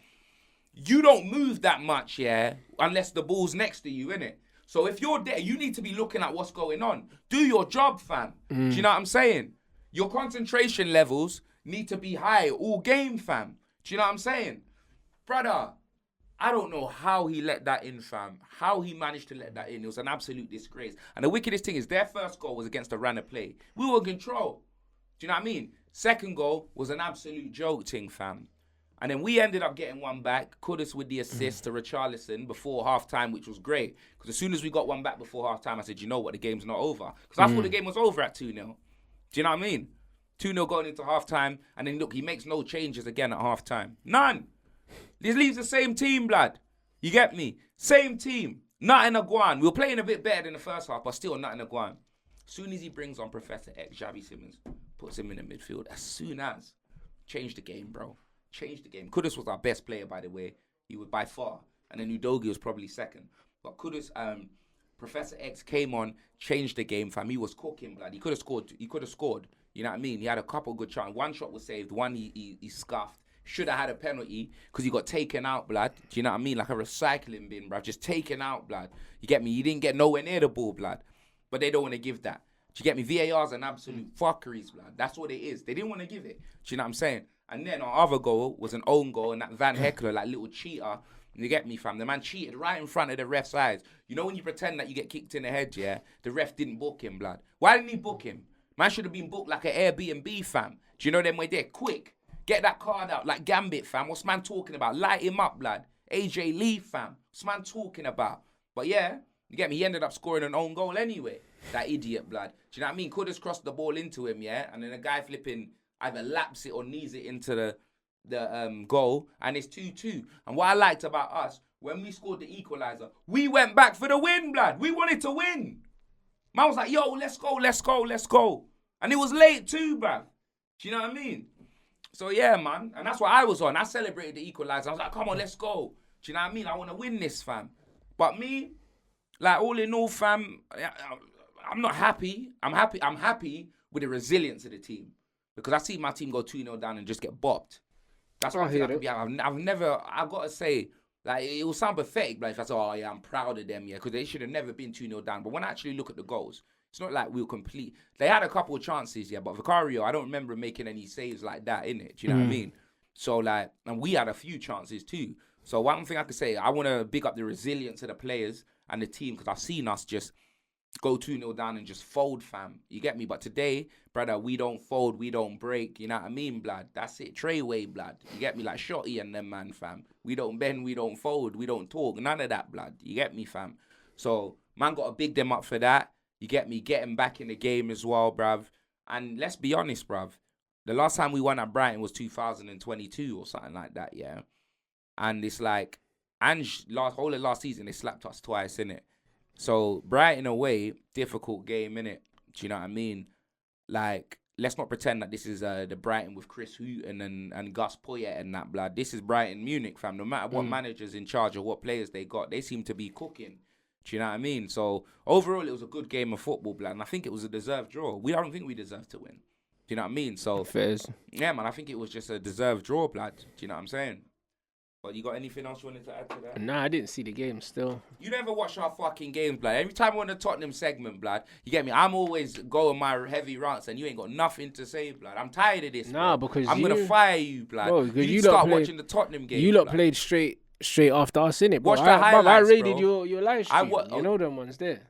You don't move that much, yeah, unless the ball's next to you, innit? So if you're there, you need to be looking at what's going on. Do your job, fam. Do you know what I'm saying? Your concentration levels need to be high all game, fam. Do you know what I'm saying? Brother, I don't know how he let that in, fam. How he managed to let that in. It was an absolute disgrace. And the wickedest thing is their first goal was against a runner play. We were in control. Do you know what I mean? Second goal was an absolute joke thing, fam. And then we ended up getting one back. Kudus with the assist to Richarlison before half-time, which was great. Because as soon as we got one back before half-time, I said, you know what, the game's not over. Because I thought the game was over at 2-0. Do you know what I mean? 2-0 going into half-time. And then, look, he makes no changes again at half-time. None. This leaves the same team, blood. You get me? Same team. Nothing Aguan. We were playing a bit better than the first half, but still nothing Aguan. As soon as he brings on Professor X, Xavi Simons, puts him in the midfield. As soon as. Changed the game, bro. Changed the game. Kudus was our best player, by the way. He was by far. And then Udogie was probably second. But Kudus, Professor X came on, changed the game, fam. He was cooking, blood. He could have scored. You know what I mean? He had a couple good chances. One shot was saved. One he scuffed. Should have had a penalty because he got taken out, blood. Do you know what I mean? Like a recycling bin, bruv. Just taken out, blood. You get me? He didn't get nowhere near the ball, blood. But they don't want to give that. Do you get me? VAR's an absolute fuckeries, blood. That's what it is. They didn't want to give it. Do you know what I'm saying? And then our other goal was an own goal, and that Van Heckler, like little cheater, you get me, fam? The man cheated right in front of the ref's eyes. You know when you pretend that you get kicked in the head, yeah? The ref didn't book him, blood. Why didn't he book him? Man should have been booked like an Airbnb, fam. Do you know them way there? Quick. Get that card out like Gambit, fam. What's man talking about? Light him up, blood. AJ Lee, fam. What's man talking about? But yeah, you get me? He ended up scoring an own goal anyway. That idiot, blood. Do you know what I mean? Could have crossed the ball into him, yeah? And then the guy flipping either laps it or knees it into the goal, and it's 2-2. And what I liked about us, when we scored the equaliser, we went back for the win, blood. We wanted to win. Man was like, yo, let's go. And it was late too, bruv. Do you know what I mean? So yeah, man. And that's what I was on. I celebrated the equaliser. I was like, come on, let's go. Do you know what I mean? I want to win this, fam. But me, like, all in all, fam, I'm not happy. I'm happy with the resilience of the team. Because I see my team go 2-0 down and just get bopped. That's what I've got to say, like, it will sound pathetic, like, if I say, oh, yeah, I'm proud of them, yeah, because they should have never been 2-0 down. But when I actually look at the goals, it's not like we were complete. They had a couple of chances, yeah, but Vicario, I don't remember making any saves like that, innit? Do you know what I mean? So, like, and we had a few chances too. So one thing I could say, I want to big up the resilience of the players and the team, because I've seen us just go 2-0 down and just fold, fam. You get me? But today, brother, we don't fold, we don't break. You know what I mean, blood? That's it. Treyway, blood. You get me? Like Shotty and them, man, fam. We don't bend, we don't fold, we don't talk. None of that, blood. You get me, fam? So, man, got to big them up for that. You get me? Getting back in the game as well, bruv. And let's be honest, bruv. The last time we won at Brighton was 2022 or something like that, yeah? And it's like, and whole of last season, they slapped us twice, innit? So, Brighton away, difficult game, innit? Do you know what I mean? Like, let's not pretend that this is the Brighton with Chris Hughton and Gus Poyet and that, blood. This is Brighton Munich, fam. No matter what manager's in charge or what players they got, they seem to be cooking. Do you know what I mean? So, overall, it was a good game of football, blood. And I think it was a deserved draw. I don't think we deserved to win. Do you know what I mean? So, Fairs. Yeah, man, I think it was just a deserved draw, blood. Do you know what I'm saying? But you got anything else you wanted to add to that? Nah, I didn't see the game still. You never watch our fucking games, blood. Every time we're on the Tottenham segment, blood, you get me? I'm always going my heavy rants and you ain't got nothing to say, blood. I'm tired of this, Nah, bro. because I'm going to fire you, blood. Bro, you need you to start played, watching the Tottenham game, You lot blood. played straight after us, innit? Watch the highlights, I rated bro. your live stream. You know them ones there.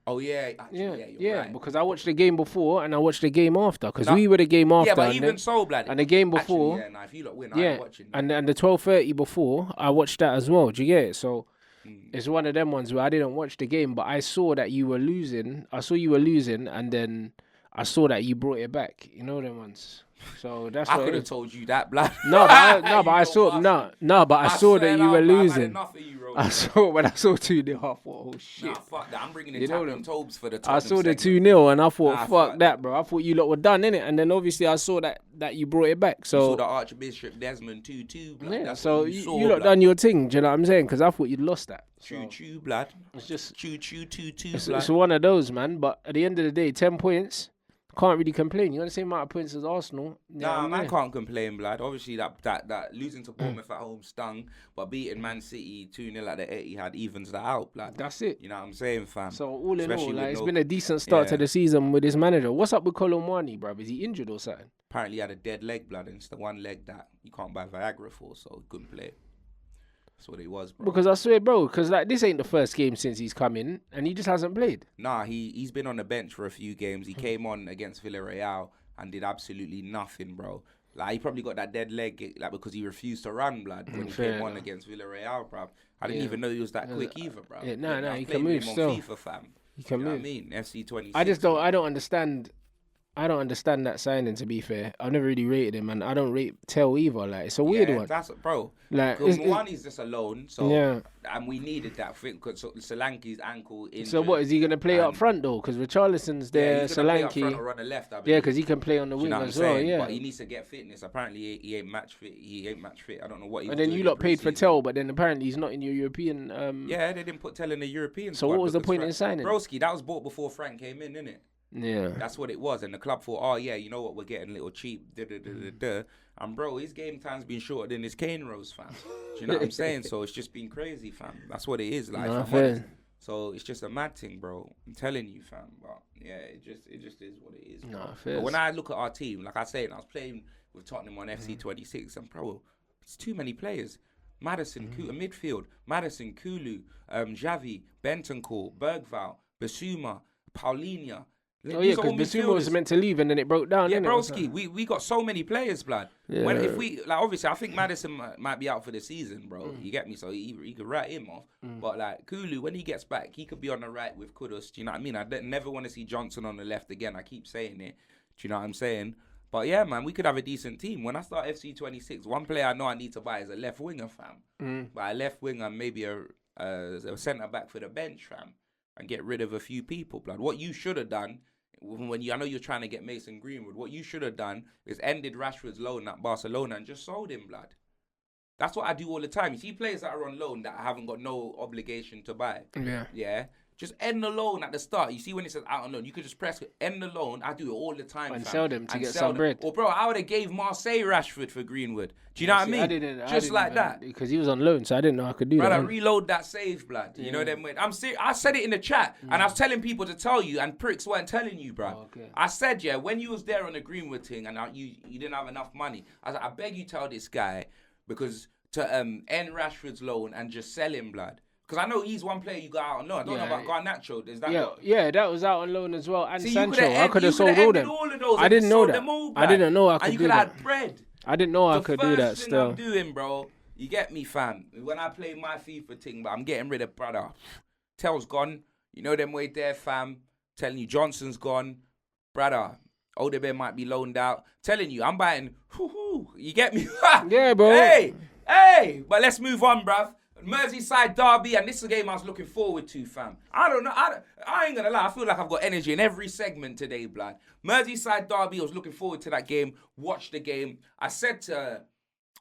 Oh, yeah. Actually, you're right. Because I watched the game before and I watched the game after. Because we were the game after. Yeah, but even so, blood. And the game before. Actually, if you lot win, I'm watching. And the 12:30 before, I watched that as well. Do you get it? So it's one of them ones where I didn't watch the game, but I saw that you were losing. I saw you were losing, and then I saw that you brought it back. You know them ones. So that's what I could have told you that, blood. But I saw that you were losing. I saw 2-0, I thought, oh shit. Nah, fuck that. I'm bringing in Tottenham Tobes for the Tottenham I saw the segment. 2-0 and I thought, fuck that, bro. I thought you lot were done, innit? And then obviously I saw that you brought it back. So you saw the Archbishop Desmond 2-2, blood. Yeah, that's so you lot done your thing, do you know what I'm saying? Because I thought you'd lost that. Choo-choo, blood. It's just... Choo-choo, 2-2, blood. It's one of those, man. But at the end of the day, 10 points... Can't really complain. You got the same amount of points as Arsenal. Nah, man can't complain, blood. Obviously, that losing to Bournemouth at home stung, but beating Man City 2-0 at the Etihad evens that out, blood. That's it. You know what I'm saying, fam? So all in all, like, it's been a decent start to the season with his manager. What's up with Colomwani, bruv? Is he injured or something? Apparently, he had a dead leg, blood, and it's the one leg that you can't buy Viagra for, so he couldn't play. That's what it was, bro. Because I swear, bro, because like this ain't the first game since he's come in, and he just hasn't played. Nah, he's been on the bench for a few games. He came on against Villarreal and did absolutely nothing, bro. Like, he probably got that dead leg, like, because he refused to run, blood, when he came on against Villarreal, bro. I didn't even know he was that quick either, bro. Yeah, nah, he can move still. FIFA, fam. He can move. What I mean, FC 26. I don't understand. I don't understand that signing, to be fair. I've never really rated him, and I don't rate Tell either. Like, it's a weird one. That's bro. Like, Mwani's just alone, so and we needed that thing because Solanke's ankle injured. So what is he gonna play up front though? Because Richarlison's there, he's gonna play up Solanke. front or run the left, I believe. Yeah, because he can play on the wing as well. Yeah, but he needs to get fitness. Apparently, he ain't match fit. I don't know what. And then you lot paid for Tell, but then apparently he's not in your European. Yeah, they didn't put Tell in the European. So what was the point in signing? Broski, that was bought before Frank came in, innit? Yeah, that's what it was, and the club thought, oh yeah, you know what, we're getting a little cheap, and bro, his game time's been shorter than his cane rows, fam. Do you know what I'm saying? So it's just been crazy, fam. That's what it is, like. So it's just a mad thing, bro. I'm telling you, fam. But yeah, it just is what it is. But when I look at our team, like I said, I was playing with Tottenham on FC 26, and bro, it's too many players. Madison, midfield, Madison, Kulu, Xavi, Bentancur, Bergvall, Basuma, Paulinho. Oh yeah, because Basuma was meant to leave and then it broke down. Yeah, broski, we got so many players, blood. Yeah. If we obviously, I think Madison might be out for the season, bro. You get me? So he could write him off. But like Kulu, when he gets back, he could be on the right with Kudus. Do you know what I mean? I never want to see Johnson on the left again. I keep saying it. Do you know what I'm saying? But yeah, man, we could have a decent team. When I start FC26, one player I know I need to buy is a left winger, fam. Buy a left winger and maybe a centre back for the bench, fam, and get rid of a few people, blood. What you should have done I know you're trying to get Mason Greenwood. What you should have done is ended Rashford's loan at Barcelona and just sold him, blood. That's what I do all the time. You see players that are on loan that I haven't got no obligation to buy. Yeah. Just end the loan at the start. You see when it says out on loan, you could just press end the loan. I do it all the time, and fam. sell them to get some bread. Or bro, I would have gave Marseille Rashford for Greenwood. Do you know what I mean? I didn't like that because he was on loan, so I didn't know I could do that. I reload that save, blood. You know them. I'm serious. I said it in the chat, and I was telling people to tell you, and pricks weren't telling you, bro. Oh, okay. I said, yeah, when you was there on the Greenwood thing, and you didn't have enough money. I was like, I beg you tell this guy because to end Rashford's loan and just sell him, blood. Because I know he's one player you got out on loan. I don't know about Garnacho. Is that that was out on loan as well. And See, Sancho, I could have sold all them. I didn't know that. I didn't know I could do that. And you could have had bread. I didn't know I could do that still. The first thing I'm doing, bro, you get me, fam. When I play my FIFA thing, but I'm getting rid of brother. Tell's gone. You know them way there, fam. Telling you Johnson's gone. Brother, Odebear might be loaned out. Telling you, I'm buying. You get me? Yeah, bro. Hey. But let's move on, bruv. Merseyside derby, and this is a game I was looking forward to, fam. I don't know. I ain't gonna lie. I feel like I've got energy in every segment today, blood. Merseyside derby, I was looking forward to that game. Watched the game. I said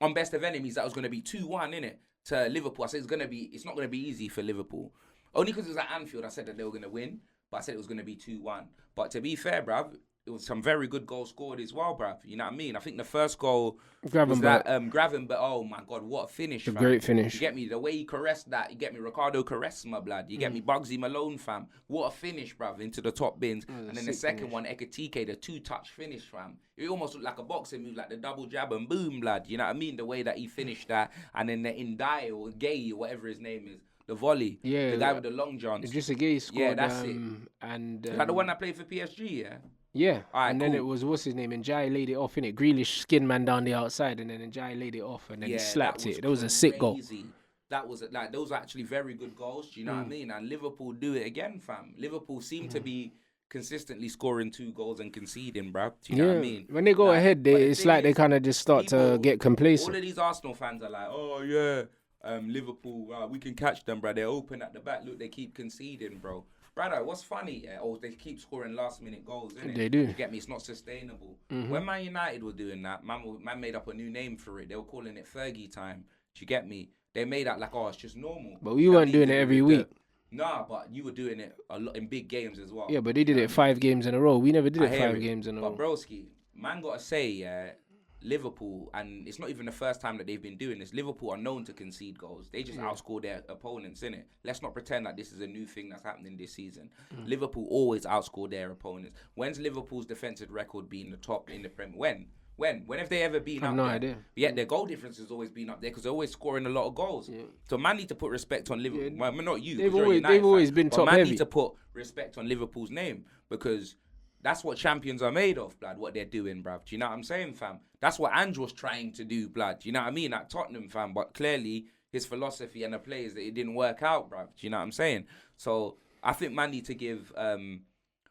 on Best of Enemies that it was gonna be 2-1, innit, to Liverpool. I said it's not gonna be easy for Liverpool. Only because it was at Anfield, I said that they were gonna win, but I said it was gonna be 2-1. But to be fair, bruv, it was some very good goals scored as well, bruv. You know what I mean? I think the first goal was that Gravenberch. Oh my God, what a finish, fam. Great finish. You get me? The way he caressed that, you get me? Ricardo caressed my blood. You get me? Bugsy Malone, fam. What a finish, bruv, into the top bins. And then the second one, Ekitike, the 2-touch finish, fam. It almost looked like a boxing move, like the double jab and boom, blood. You know what I mean? The way that he finished that. And then the Indai or Gay or whatever his name is. The volley. Yeah. The guy with the long johns. It's just a gay scored. Yeah, that's it. And like the one that played for PSG, yeah? Yeah, right, and then it was, what's his name? And Jai laid it off, innit? Grealish skin man down the outside, and then Jai laid it off, and then he slapped it. That was a sick goal. That was like those are actually very good goals. Do you know what I mean? And Liverpool do it again, fam. Liverpool seem to be consistently scoring 2 goals and conceding, bruv. Do you know what I mean? When they go ahead, it's like they kind of just start to get complacent. All of these Arsenal fans are like, oh yeah, Liverpool, we can catch them, bro. They're open at the back. Look, they keep conceding, bro. Brother, what's funny, they keep scoring last-minute goals, innit? They do. You get me? It's not sustainable. When Man United were doing that, man made up a new name for it. They were calling it Fergie time. Do you get me? They made out like, it's just normal. But we weren't doing it every week. Nah, but you were doing it a lot in big games as well. Yeah, but they did it 5 games in a row. We never did it 5 games in a row. But broski, man gotta say, Liverpool, and it's not even the first time that they've been doing this, Liverpool are known to concede goals. They just outscore their opponents, innit? Let's not pretend that this is a new thing that's happening this season. Liverpool always outscore their opponents. When's Liverpool's defensive record been the top in the Premier? When have they ever been up there? I have no idea. Yeah, their goal difference has always been up there because they're always scoring a lot of goals. Yeah. So man need to put respect on Liverpool. Well, not you. They've always been top heavy. Man need to put respect on Liverpool's name because that's what champions are made of, blood, what they're doing, bruv. Do you know what I'm saying, fam? That's what Ange was trying to do, blood. Do you know what I mean? At Tottenham, fam. But clearly, his philosophy and the players, that it didn't work out, bruv. Do you know what I'm saying? So, I think man need to give Arnie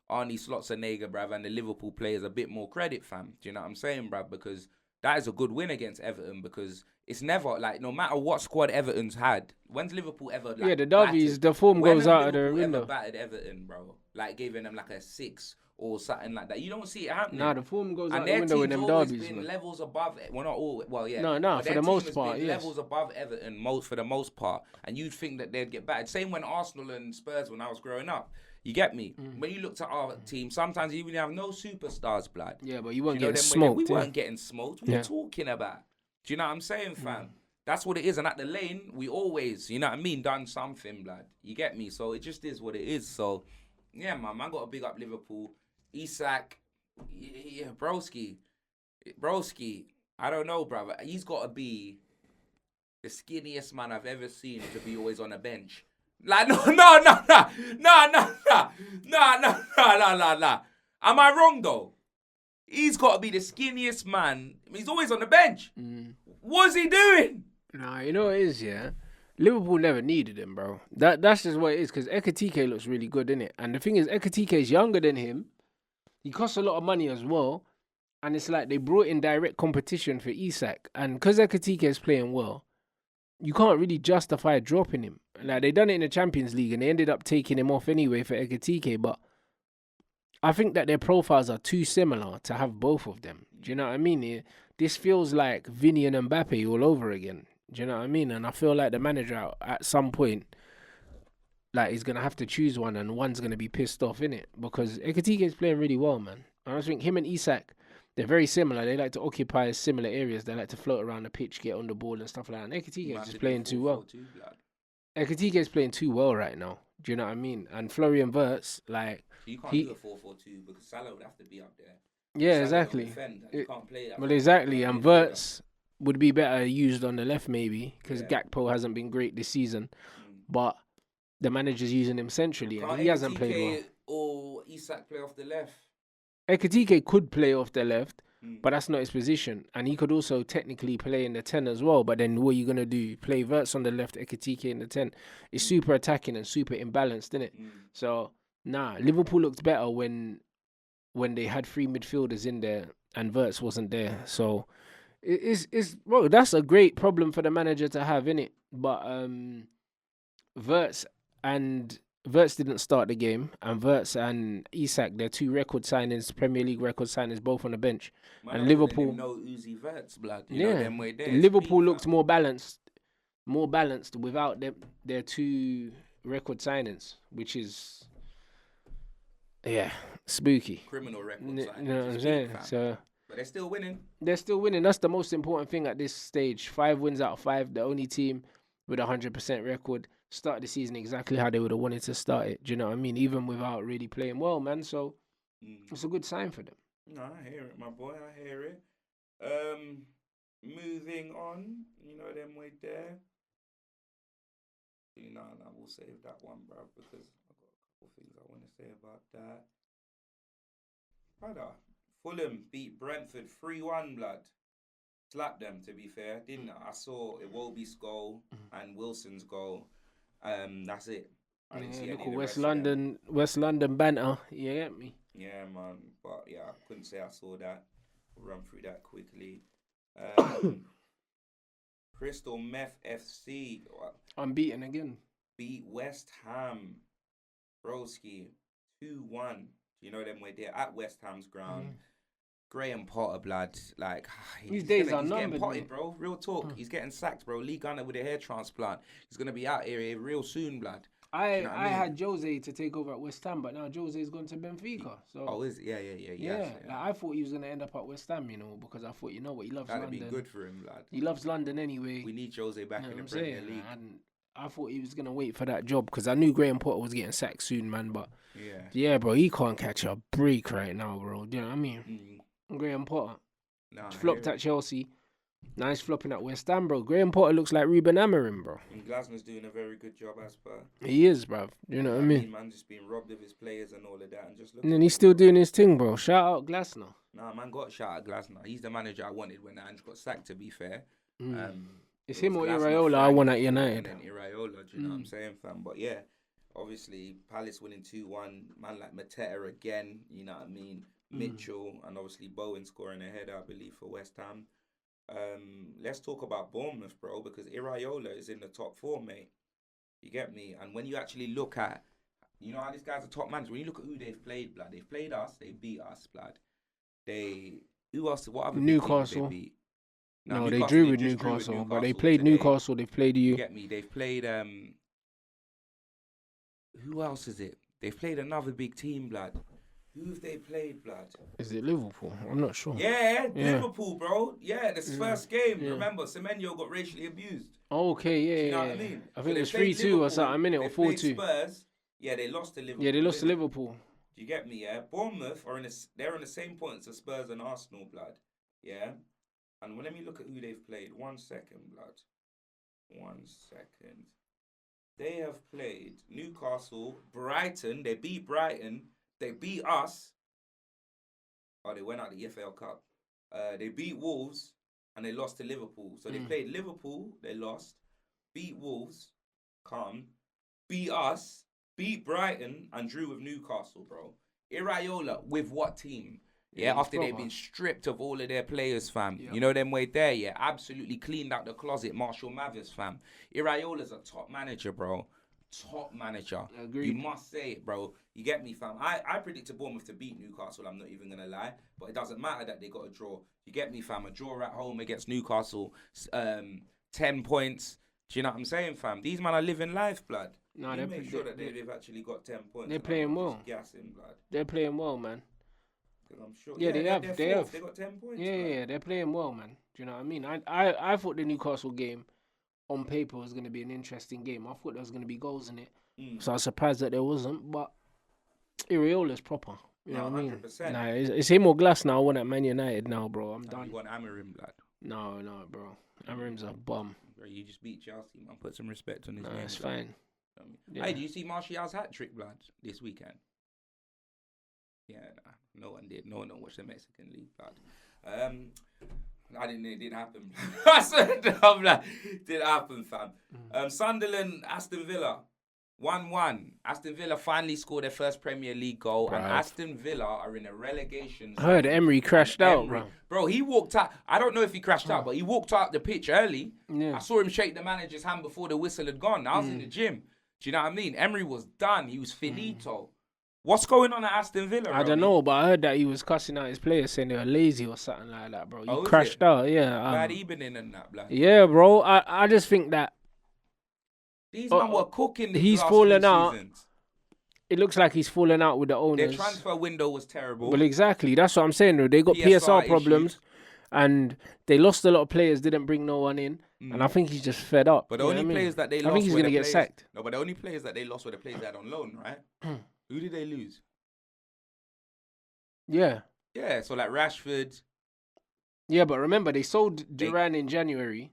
Slotzenegger, bruv, and the Liverpool players a bit more credit, fam. Do you know what I'm saying, bruv? Because that is a good win against Everton because it's never, like, no matter what squad Everton's had, when's Liverpool ever, like, the derbies, the form goes out of the window. Ever battered Everton, bro? Like, giving them, like, a 6 or something like that. You don't see it happening. Nah, the form goes out the window in them derbies. And their team's always been levels above, well, not all, well, yeah. No, for the most part, yes. Levels above Everton, for the most part. And you'd think that they'd get battered. Same when Arsenal and Spurs, when I was growing up. You get me? When you looked at our team, sometimes you even have no superstars, blood. Yeah, but you weren't getting smoked. We weren't getting smoked. What are you talking about? Do you know what I'm saying, fam? That's what it is. And at the lane, we always, you know what I mean, done something, blood. You get me? So it just is what it is. So, yeah, man, got to big up Liverpool. Isak, yeah, broski, I don't know, brother. He's got to be the skinniest man I've ever seen to be always on a bench. Like, no. Am I wrong, though? He's got to be the skinniest man. He's always on the bench. What's he doing? Nah, you know what it is, yeah? Liverpool never needed him, bro. That's just what it is, because Ekitike looks really good, innit? And the thing is, Ekitike is younger than him. He costs a lot of money as well. And it's like they brought in direct competition for Isak. And because Ekatike is playing well, you can't really justify dropping him. Like, they done it in the Champions League and they ended up taking him off anyway for Ekatike. But I think that their profiles are too similar to have both of them. Do you know what I mean? This feels like Vinny and Mbappe all over again. Do you know what I mean? And I feel like the manager at some point, like, he's going to have to choose one and one's going to be pissed off, innit? Because Ekatike is playing really well, man. And I think him and Isak, they're very similar. They like to occupy similar areas. They like to float around the pitch, get on the ball and stuff like that. And Ekatike is just playing too well. Ekatike is playing too well right now. Do you know what I mean? And Florian Wirtz, like... You can't do a 4-4-2 because Salah would have to be up there. Yeah, Salah exactly. You can't play that. Well, exactly. And Wirtz would be better used on the left maybe because Gakpo hasn't been great this season. But the manager's using him centrally and he hasn't played well. Or Isak play off the left? Ekatike could play off the left, but that's not his position. And he could also technically play in the 10 as well. But then what are you going to do? Play Wirtz on the left, Ekatike in the 10. It's super attacking and super imbalanced, isn't it? So, Liverpool looked better when they had three midfielders in there and Wirtz wasn't there. So, well, that's a great problem for the manager to have, innit? But Wirtz didn't start the game, and Wirtz and Isak, they're two record signings, Premier League record signings, both on the bench. Man, and Liverpool, no Uzi Wirtz, blood. Liverpool looked more balanced without their two record signings, which is spooky. Criminal record signings. You know what I'm saying? So, but they're still winning. They're still winning. That's the most important thing at this stage. 5 wins out of 5. The only team with a 100% record. Start the season exactly how they would have wanted to start it. Do you know what I mean? Even without really playing well, man. So it's a good sign for them. No, I hear it, my boy. I hear it. Moving on, you know them way there. No, we'll save that one, bro, because I've got a couple things I want to say about that. Brother, Fulham beat Brentford 3-1, blood. Slapped them, to be fair, didn't I? I saw Iwobi's goal and Wilson's goal. That's it. I didn't see any West London banter. You get me? Yeah, man. But yeah, I couldn't say I saw that. We'll run through that quickly. Crystal Meth FC. Unbeaten again. Beat West Ham. Broski 2-1. You know them way they're at West Ham's ground. Graham Potter, blood, like these days are he's numbered, getting potted, bro. Real talk, he's getting sacked, bro. Lee Gunner with a hair transplant. He's gonna be out here real soon, blood. I had Jose to take over at West Ham, but now Jose's gone to Benfica. So is it? Yeah. Like, I thought he was gonna end up at West Ham, you know, because I thought, you know what, he loves That'd London. That'd be good for him, blood. He loves London anyway. We need Jose back in the Premier League. And I thought he was gonna wait for that job because I knew Graham Potter was getting sacked soon, man. But yeah, bro, he can't catch a break right now, bro. Do you know what I mean? Graham Potter flopped at Chelsea. Now he's flopping at West Ham, bro. Graham Potter looks like Ruben Amorim, bro. And Glasner's doing a very good job as per. He is, bro. You know what I mean? Man, just being robbed of his players and all of that, and just and then he's still doing his thing, bro. Shout out Glasner. Nah, man, got shout out Glasner. He's the manager I wanted when Ange got sacked. To be fair, it's him or Iraola I want at United. And then Iraola, do you know what I'm saying, fam? But yeah, obviously Palace winning 2-1. Man like Mateta again. You know what I mean? Mitchell and obviously Bowen scoring a header, I believe, for West Ham. Let's talk about Bournemouth, bro, because Iraola is in the top 4, mate. You get me? And when you actually look at, you know how this guy's a top manager, when you look at who they've played, blood, they've played us, they beat us, blood. Who else? What other Newcastle? They beat? No, they drew with Newcastle, but they played today. Newcastle, they've played you. You get me? They've played, who else is it? They've played another big team, blood. Who have they played, blood? Is it Liverpool? I'm not sure. Yeah, Liverpool, bro. Yeah, this first game. Yeah. Remember, Semenyo got racially abused. Okay, yeah. You know what I mean? I think it was 3-2 or something, a minute, or 4-2. Spurs. Yeah, they lost to Liverpool. Yeah, they lost to Liverpool. Do you get me? Yeah, Bournemouth they're on the same points as Spurs and Arsenal, blood. Yeah, and let me look at who they've played. 1 second, blood. 1 second. They have played Newcastle, Brighton. They beat Brighton. They beat us. Oh, they went out the EFL Cup. They beat Wolves and they lost to Liverpool. So they played Liverpool, they lost. Beat Wolves, calm. Beat us, beat Brighton and drew with Newcastle, bro. Iraola with what team? Yeah, he's after they've proper. been stripped of all of their players, fam. Yeah. You know them way there, yeah. Absolutely cleaned out the closet, Marshall Mathers, fam. Iraiola's a top manager, bro. Top manager. Agreed. You must say it, bro. You get me, fam. I predicted Bournemouth to beat Newcastle. I'm not even gonna lie, but it doesn't matter that they got a draw. You get me, fam. A draw at home against Newcastle, 10 points. Do you know what I'm saying, fam? These men are living life, blood. No, You they're make sure that they've actually got 10 points. they're and playing I'm not well. just gassing, blood. They're playing well, man. 'Cause I'm sure. Yeah, they have. They're They fourth. have. They got 10 points. Yeah, blood. yeah, they're playing well, man. Do you know what I mean? I thought the Newcastle game on paper was going to be an interesting game. I thought there was going to be goals in it. So I was surprised that there wasn't. But Iraola's proper. You know what I mean? 100%. Nah, it's him or Glass now. I want at Man United now, bro. I'm You done. want Amarim, blood. No, bro. Amarim's a bum. Bro, you just beat Chelsea, man. Put some respect on his Nah, name. it's blood. fine. Yeah. Hey, do you see Martial's hat trick, blood, this weekend? Yeah, nah, no one did. No one watched the Mexican league, blood. I didn't. It didn't happen. I said, I'm like, didn't happen, fam. Sunderland, Aston Villa, 1-1. Aston Villa finally scored their first Premier League goal, and Bruv. Aston Villa are in a relegation. I heard Emery crashed out, Emery. bro. Bro, he walked out. I don't know if he crashed out, but he walked out the pitch early. Yeah. I saw him shake the manager's hand before the whistle had gone. I was in the gym. Do you know what I mean? Emery was done. He was finito. What's going on at Aston Villa? I don't know, but I heard that he was cussing out his players, saying they were lazy or something like that, bro. He Oh, is crashed it? out, yeah. Bad evening and that, blood. Yeah, bro. I just think that These men were cooking. These he's last fallen few out. seasons. it looks like he's fallen out with the Their owners. transfer window was terrible. Well, exactly. That's what I'm saying, though. They got PSR PSR problems, and they lost a lot of players, didn't bring no one in. And I think he's just fed up. But the you know only what I mean? players that they lost I think he's were going to the get players- sacked. No, but the only players that they lost were the players they had on loan, right? Who did they lose? Yeah. Yeah, so like Rashford. Yeah, but remember, they sold Duran in January.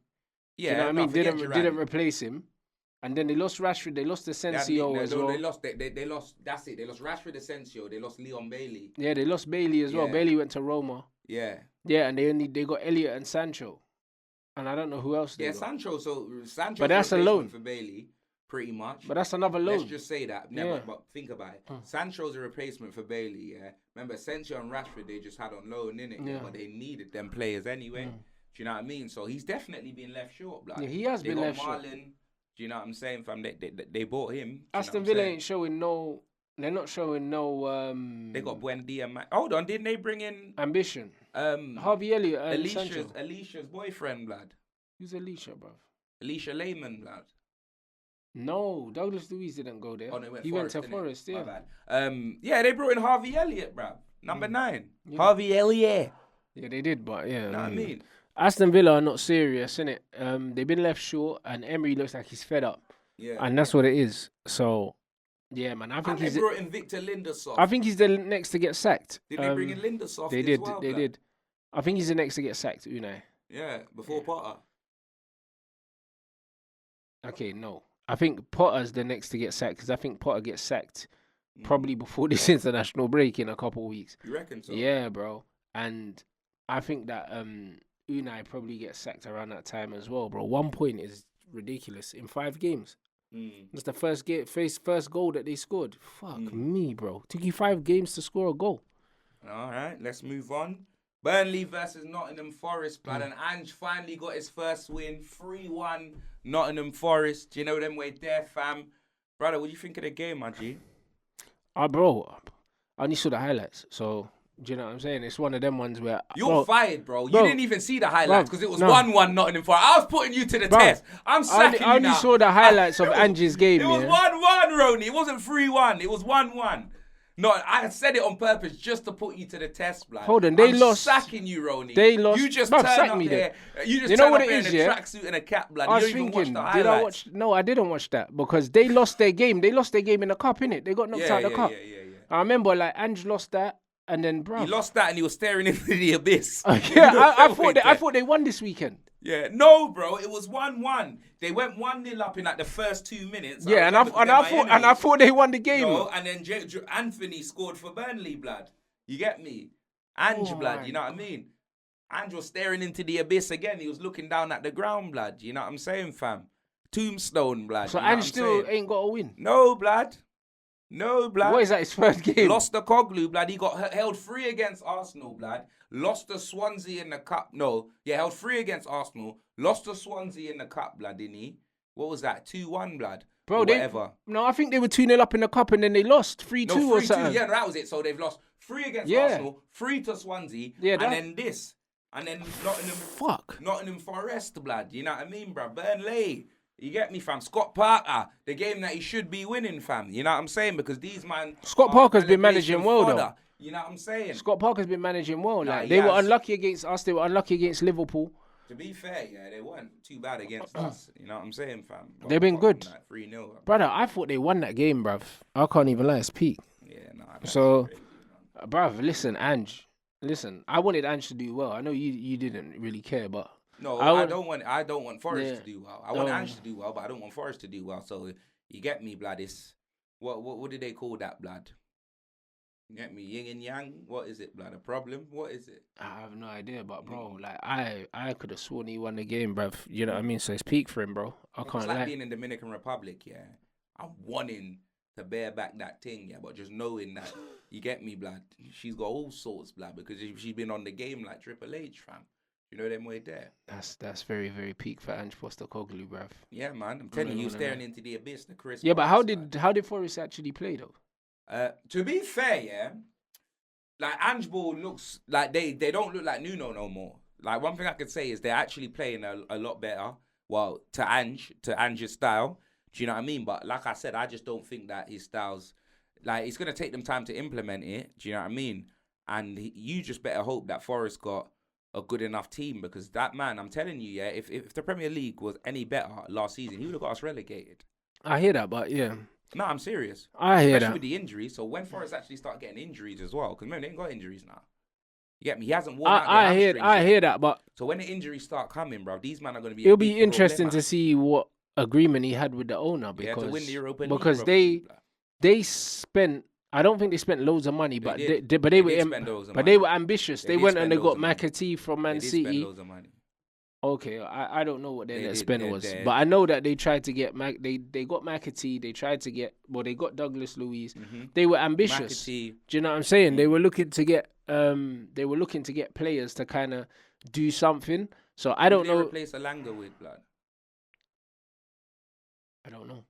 Yeah, you know what I no, mean? forget Didn't Duran. replace him. And then they lost Rashford. They lost Asensio as well. They lost. They lost. That's it. They lost Rashford, Asensio. They lost Leon Bailey. Yeah, they lost Bailey as well. Yeah. Bailey went to Roma. Yeah. Yeah, and they got Elliot and Sancho. And I don't know who else they Yeah, got. Sancho. So Sancho. But that's a loan. for Bailey, pretty much. But that's another loan. Let's just say that. Never. Yeah. But think about it. Sancho's a replacement for Bailey. Yeah. Remember, Asensio and Rashford they just had on loan, innit? Yeah. But they needed them players anyway. Do you know what I mean? So he's definitely been left short. Like, Yeah, he has they been got left short. Marlon, do you know what I'm saying, fam? They bought him. Do you know Aston what I'm Villa saying? ain't showing no. They're not showing no. They got Buendia. Hold on, didn't they bring in ambition. um Harvey Elliott and Sancho. Alicia's boyfriend, lad? Who's Alicia, bruv? Alicia Lehman, lad. No, Douglas Luiz didn't go there. Oh, no, he went to didn't Forest, My yeah. bad. Yeah, they brought in Harvey Elliott, bruv. Number 9. Yeah. Harvey Elliott. Yeah, they did, but yeah. You know what I mean? Aston Villa are not serious, innit? They've been left short, and Emery looks like he's fed up, Yeah. and that's what it is. So, yeah, man, I think And they he's. brought in Victor Lindelof. I think he's the next to get sacked. Did they bring in Lindelof They as did. well, They blood? did. I think he's the next to get sacked, Unai. Yeah, before Potter. Okay, no. I think Potter's the next to get sacked because I think Potter gets sacked Mm. probably before this international break in a couple of weeks. You reckon so? Yeah, bro. And I think that Unai probably gets sacked around that time as well, bro. 1 point is ridiculous in 5 games. That's the first goal that they scored. Fuck me, bro. Took you 5 games to score a goal. All right, let's move on. Burnley versus Nottingham Forest, blood. And Ange finally got his first win. 3-1 Nottingham Forest. Do you know them way there, fam? Brother, what do you think of the game, my G? Bro, I only saw the highlights. So, do you know what I'm saying? It's one of them ones where... You're fired, bro. You bro, didn't even see the highlights bro, because it was no. 1-1 Nottingham Forest. I was putting you to the Bro, test. I'm sacking I you only now. saw the highlights of Ange's game, It was yeah? 1-1, Ronnie. It wasn't 3-1. It was 1-1. No, I said it on purpose just to put you to the test, blood. Hold on, they I'm lost. sacking you, Ronnie. They lost. You just Bruv, turn sack up me there. You just You know turn what up it there is, in a yeah? tracksuit and a cap, blood. I You was don't even thinking, watch the did highlights. I watch? No, I didn't watch that because they lost their game. They lost their game in the cup, innit? They got knocked out the cup. Yeah. I remember, like, Ange lost that, and then, bro. He lost that and he was staring into the abyss. Yeah, I thought they won this weekend. Yeah, no, bro. It was 1-1. They went 1-0 up in like the first 2 minutes. Yeah, and I thought they won the game. No, and then Anthony scored for Burnley, blood. You get me? Ange, blood. You know what I mean? Ange was staring into the abyss again. He was looking down at the ground, blood. You know what I'm saying, fam? Tombstone, blood. So you know what Ange I'm still saying? ain't got a win. No, blood. No, blood. What is that, his first game? Lost the Coglu, blood. He got held 3 against Arsenal, blood. Lost to Swansea in the cup. No, yeah, held 3 against Arsenal. Lost to Swansea in the cup, blood, didn't he? What was that? 2-1, blood. Bro, or whatever. No, I think they were 2-0 up in the cup and then they lost 3-2 or 3-2. something. Yeah, that was it. So they've lost 3 against Arsenal, 3 to Swansea, Yeah, and then this. And then Fuck. Nottingham Forest, blood. You know what I mean, bro? Burnley. You get me, fam? Scott Parker, the game that he should be winning, fam. You know what I'm saying? Because these man... Scott Parker's been managing well, fodder. though. You know what I'm saying? Scott Parker's been managing well. Nah, Like he they were has. unlucky against us. They were unlucky against Liverpool. To be fair, yeah, they weren't too bad against us. You know what I'm saying, fam? They've been good. Like 3-0. Brother, I thought they won that game, bruv. I can't even lie. It's peak. Yeah, nah. So, bruv, listen, Ange. Listen, I wanted Ange to do well. I know you didn't really care, but... No, I don't want Forest Yeah. to do well. I want Ange to do well, but I don't want Forest to do well. So you get me, blood. It's what did they call that, blood? You get me, yin and yang. What is it, blood? A problem? What is it? I have no idea, but bro, like I could have sworn he won the game, bruv. You know what I mean? So it's peak for him, bro. I It's can't like lie. being in Dominican Republic, yeah. I'm wanting to bear back that thing, yeah, but just knowing that you get me, blood. She's got all sorts, blood, because she's been on the game like Triple H, fam. You know them way there. That's very, very peak for Ange Postecoglou, bruv. Yeah, man. I'm telling you, staring into the abyss, the Chris. Yeah, but Christ, how did Forest actually play though? To be fair, yeah, like Ange Ball looks like they don't look like Nuno no more. Like one thing I could say is they're actually playing a lot better. Well, to Ange's style. Do you know what I mean? But like I said, I just don't think that his style's like it's gonna take them time to implement it. Do you know what I mean? And you just better hope that Forest got a good enough team because that man, I'm telling you, yeah, if the Premier League was any better last season, he would have got us relegated. I hear that, but yeah. No, I'm serious. I hear Especially that. with the injuries. So when Forest actually start getting injuries as well, because remember they ain't got injuries now. You get me? He hasn't worn out I their hear hamstrings yet. that, but So when the injuries start coming, bro, these men are going to be. it'll be interesting to see what agreement he had with the owner because to win the Europa League, because probably, they spent. I don't think they spent loads of money, but did. they They were did spend loads of but money. they were ambitious. They They did went and spend they got loads of money. McAtee from Man They did spend City. loads of money. Okay, I don't know what their They net did, spend they're was, dead. but I know that they tried to get they got McAtee. They tried to get they got Douglas Luiz. They were ambitious. McAtee. Do you know what I'm saying? They were looking to get players to kind of do something. So I don't Who did they know. replace Alanga with, blood? I don't know.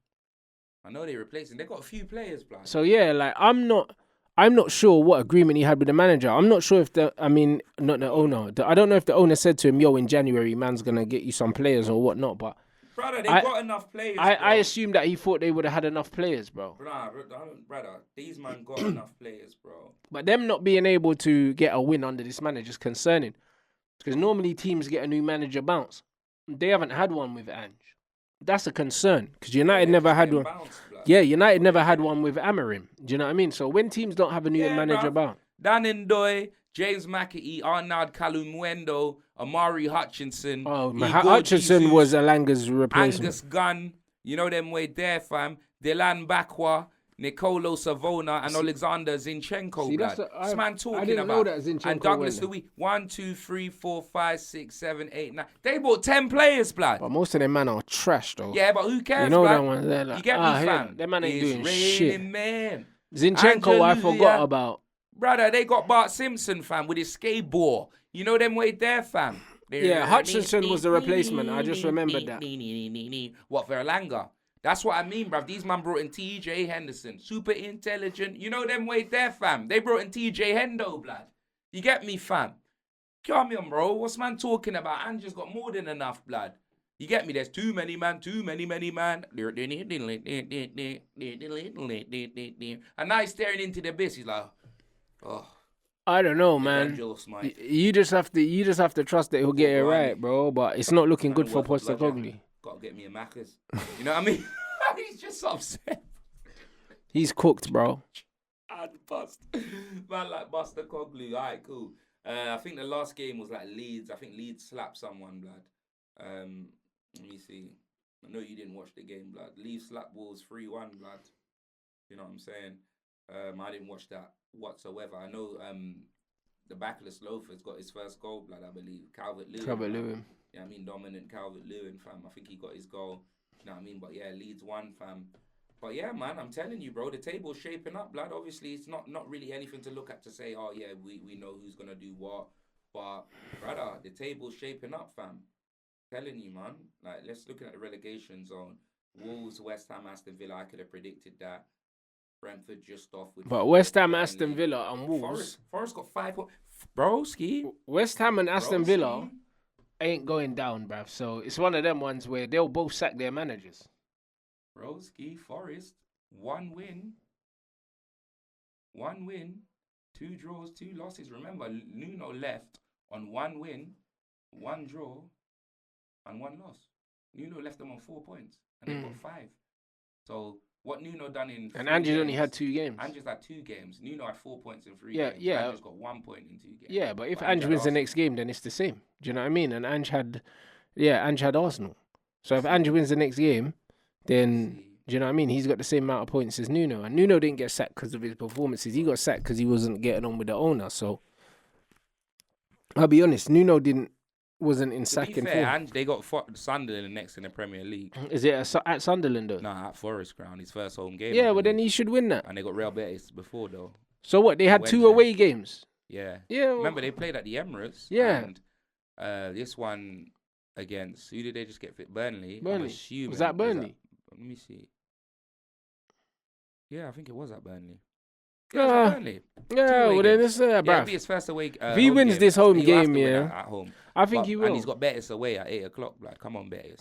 I know they replaced him. They got a few players, blood. So yeah, like I'm not sure what agreement he had with the manager. I'm not sure if not the owner. I don't know if the owner said to him, "Yo, in January, man's gonna get you some players or whatnot." But Brother, they got enough players. I assume that he thought they would have had enough players, bro. Brother, these man got enough players, bro. But them not being able to get a win under this manager is concerning, because normally teams get a new manager bounce. They haven't had one with Ange. That's a concern because United never had one. Yeah, United never had one with Amorim. Do you know what I mean? So when teams don't have a new manager bounce. Dan Ndoye, James McAtee, Arnaud Kalumwendo, Amari Hutchinson. Oh, Igor Hutchinson Jesus, was Alanga's replacement. Angus Gunn. You know them way there, fam. Dylan Bakwa, Nicolo Savona, and Alexander Zinchenko. See, blood. that's This man talking I didn't about. know that Zinchenko And Douglas went Louis. 1, 2, 3, 4, 5, 6, 7, 8, 9. They bought 10 players, blood. But most of them man are trash though. Yeah, but who cares, You know blood? that one there, like, You get me, fam? Them man ain't It's doing raining, shit. man. Zinchenko, I forgot Hallelujah. about. Brother, they got Bart Simpson, fam, with his skateboard. You know them way there, fam. Yeah, Hutchinson was the replacement. I just remembered that. What, for Alanga? That's what I mean, bruv. These man brought in TJ Henderson. Super intelligent. You know them way there, fam. They brought in TJ Hendo, blood. You get me, fam? Come on, bro. What's man talking about? Andrew's got more than enough, blood. You get me? There's too many man. And now he's staring into the abyss. He's like, oh. I don't know, man. Angels, mate. You just have to trust that he'll get it right, bro. But it's not looking good for What's the blood, Postecoglou. yeah? Gotta get me a Macca's. You know what I mean? He's just upset. He's cooked, bro. I'd bust. Man, like Buster Coglu. Alright, cool. I think the last game was like Leeds. I think Leeds slapped someone, blood. Let me see. I know you didn't watch the game, blood. Leeds slapped Wolves 3-1, blood. You know what I'm saying? I didn't watch that whatsoever. I know the backless loafer's got his first goal, blood, I believe. Calvert-Lewin. Yeah, I mean, dominant Calvert-Lewin, fam. I think he got his goal. You know what I mean? But yeah, Leeds won, fam. But yeah, man, I'm telling you, bro, the table's shaping up, blood. Obviously, it's not really anything to look at to say, oh yeah, we know who's gonna do what. But brother, the table's shaping up, fam. Telling you, man. Like, let's look at the relegation zone. Wolves, West Ham, Aston Villa. I could have predicted that. Brentford just off with. But West Ham, Burnley. Aston Villa, and Wolves. Forest got 5 points. Broski. West Ham and Aston Villa Broski. ain't going down, bruv. So it's one of them ones where they'll both sack their managers. Broski, Forest, 1 win. 1 win, 2 draws, 2 losses. Remember, Nuno left on 1 win, 1 draw, and 1 loss. Nuno left them on 4 points, and they got 5. So what Nuno done in? And Andrew's only had 2 games. Andrew's had 2 games. Nuno had 4 points in 3 Yeah, games. yeah. Andrew's got 1 point in 2 games. Yeah, but if But Ange wins the Arsenal. next game, then it's the same. Do you know what I mean? And Ange had Arsenal. So if Ange wins the next game, then do you know what I mean? He's got the same amount of points as Nuno. And Nuno didn't get sacked because of his performances. He got sacked because he wasn't getting on with the owner. So I'll be honest, Nuno wasn't in To be sacking fair, form. Ange, they got Sunderland next in the Premier League. Is it at Sunderland though? Nah, at Forest Ground, his first home game. Yeah, I well then believe. he should win that. And they got Real Betis before though. So what? They had 2 Wednesday. away games. Yeah. Yeah. Well, Remember they played at the Emirates. Yeah. And this one against who did they just get fit? Burnley. I'm Burnley. assuming. Was that Burnley? Let me see. Yeah, I think it was at Burnley. Yeah, it was at Burnley. Yeah, away well then games. it's Yeah, it'll bruv. be his first away. If he wins this home he'll have game, to win yeah, at home. I think he will. And he's got Betis away at 8 o'clock. Like, come on, Betis.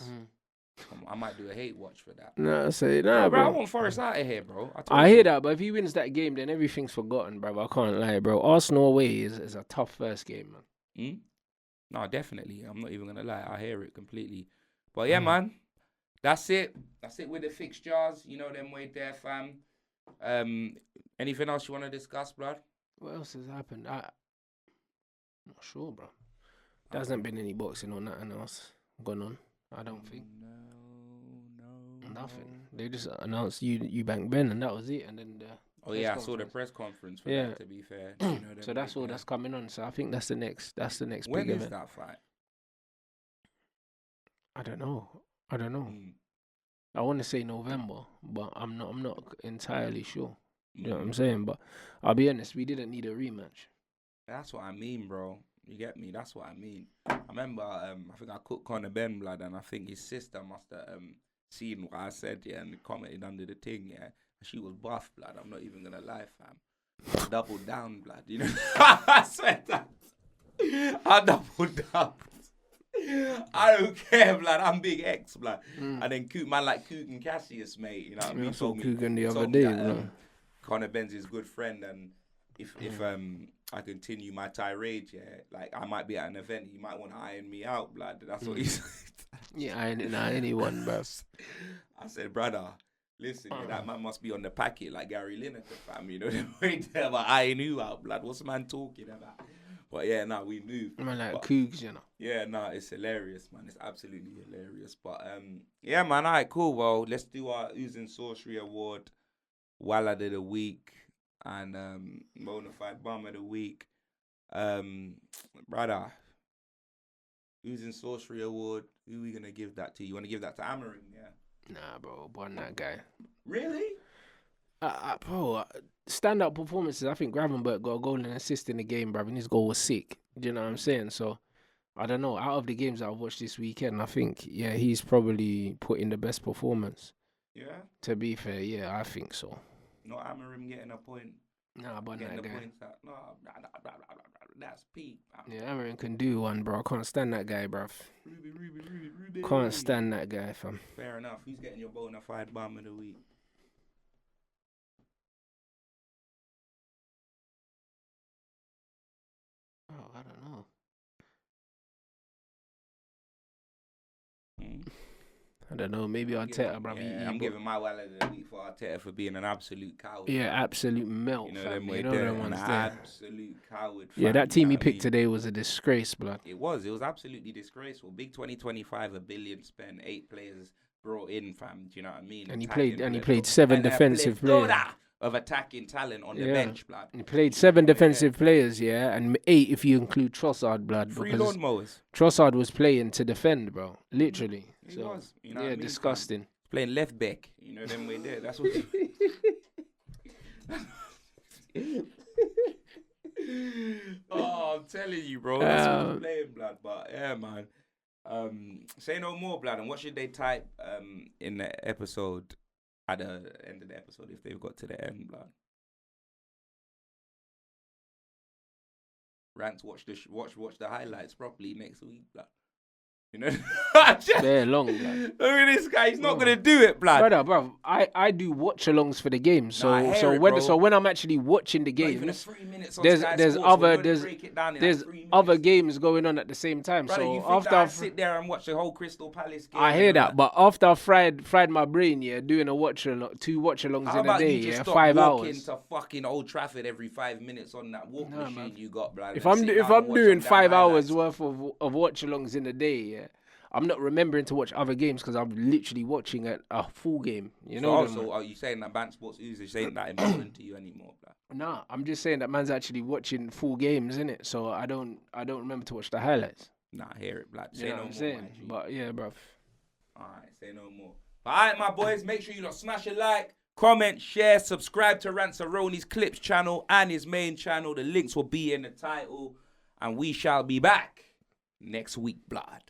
Come on, I might do a hate watch for that. Nah, Bro, I bro. want Forest out of here, bro. I hear that, but if he wins that game, then everything's forgotten, bro. I can't lie, bro. Arsenal away is a tough first game, man. No, definitely. I'm not even gonna lie. I hear it completely. But yeah, man, that's it. That's it with the fixtures. You know them way there, fam. Anything else you want to discuss, blood? What else has happened? I'm not sure, bro. There hasn't been any boxing or nothing else going on. I don't think. Nothing. They just announced you bank Ben, and that was it. And then Oh yeah, I saw the press conference for Yeah. that. To be fair, you know them so that's way all there. that's coming on. So I think that's the next. That's the next When big is event. that fight? I don't know. Mm. I want to say November, but I'm not entirely sure. You know what I'm saying? But I'll be honest, we didn't need a rematch. That's what I mean, bro. You get me? That's what I mean. I remember, I think I cooked Conor Ben blood, and I think his sister must have seen what I said, yeah, and commented under the thing, yeah. She was buff, blood. I'm not even gonna lie, fam. I doubled down, blood. You know, I swear that. I doubled down. I don't care, blood. I'm big X, blood. And then man like Cook and Cassius, mate. You know what I mean? I saw Told me- Coogan the told other me day, that, bro. Conor Ben's his good friend, and if I continue my tirade, yeah, like I might be at an event, he might want to iron me out, blood. That's what he said. Yeah, I ain't anyone, bro. I said, brother, listen, yeah, that man must be on the packet like Gary Lineker, fam. You know the way there, but iron you out, blood. What's the man talking about? But yeah, nah, we moved. Man, like But- Cougs, you know. Yeah, nah, it's hilarious, man. It's absolutely hilarious. But yeah, man, alright, cool. Well, let's do our Oozing Sorcery Award, Wallad of the Week, and Bonafide Bum of the Week. Brother, Oozing Sorcery Award, who we gonna give that to? You wanna give that to Amarin, yeah? Nah, bro, born that guy. Really? Bro, stand-up performances. I think Gravenberg got a goal and assist in the game, bro, and his goal was sick. Do you know what I'm saying? So, I don't know. Out of the games that I've watched this weekend, I think, yeah, he's probably put in the best performance. Yeah? To be fair, yeah, I think so. Not Amarin getting a point. Nah, but Getting that the guy. points out. No, that's peak. Yeah, Aaron can do one, bro. I can't stand that guy, bro. Ruby. Can't stand that guy, fam. Fair enough. Who's getting your Bonafide Bum of the Week? Oh, I don't know. I don't know. Maybe Arteta, bro. Yeah, I'm giving my wallet of the week for Arteta for being an absolute coward. Yeah, absolute melt, You know fam. them You way know there. them An ones there. absolute coward. Yeah, fam, that you team know he what I picked mean? today was a disgrace, blood. It was absolutely disgraceful. Big 2025, $1 billion spent, 8 players brought in, fam. Do you know what I mean? And he Attacking played players. 7 And a defensive plethora players. of attacking talent on the Yeah. bench, blood. He played 7 defensive players, yeah, and 8 if you include Trossard, blood. Free Because lawnmowers. Trossard was playing to defend, bro. Literally. He So, was. You know yeah, what I mean, fam? disgusting. playing left back. You know them way there. That's what. Oh, I'm telling you, bro. That's what I'm playing, blood. But yeah, man. Say no more, blood. And what should they type in the episode at the end of the episode if they've got to the end, blood? Rants, watch the highlights properly next week, blood. You know, They're long, blood. Look at this guy. He's not gonna do it, blood. Brother, bro, I do watch-alongs for the game. So Nah, I hear it, when bro. when I'm actually watching the Not even games, 3 minutes on there's Sky there's Sports, other we're gonna there's break it down in there's like 3 minutes. other games going on at the same time. Brother, you So think after that I I've, sit there and watch the whole Crystal Palace game? I hear and all that, but after I've fried my brain, yeah, doing a two watch-alongs How in a about day, you just yeah, stop 5 walking hours. to fucking Old Trafford every 5 minutes on that walk machine man. you got, blood? If and I'm sit if down I'm and watch doing some damn 5 hours highlights? worth of watch-alongs in a day, yeah, I'm not remembering to watch other games because I'm literally watching a full game. You know. So are you saying that Band Sports usage ain't that important to you anymore, blood? Nah, I'm just saying that man's actually watching full games, innit? So I don't remember to watch the highlights. Nah, I hear it, blood. You Say know no what I'm more, saying? my G. But yeah, bruv. Alright, say no more. Alright, my boys, make sure you lot smash a like, comment, share, subscribe to Ranceroni's Clips channel and his main channel. The links will be in the title. And we shall be back next week, blood.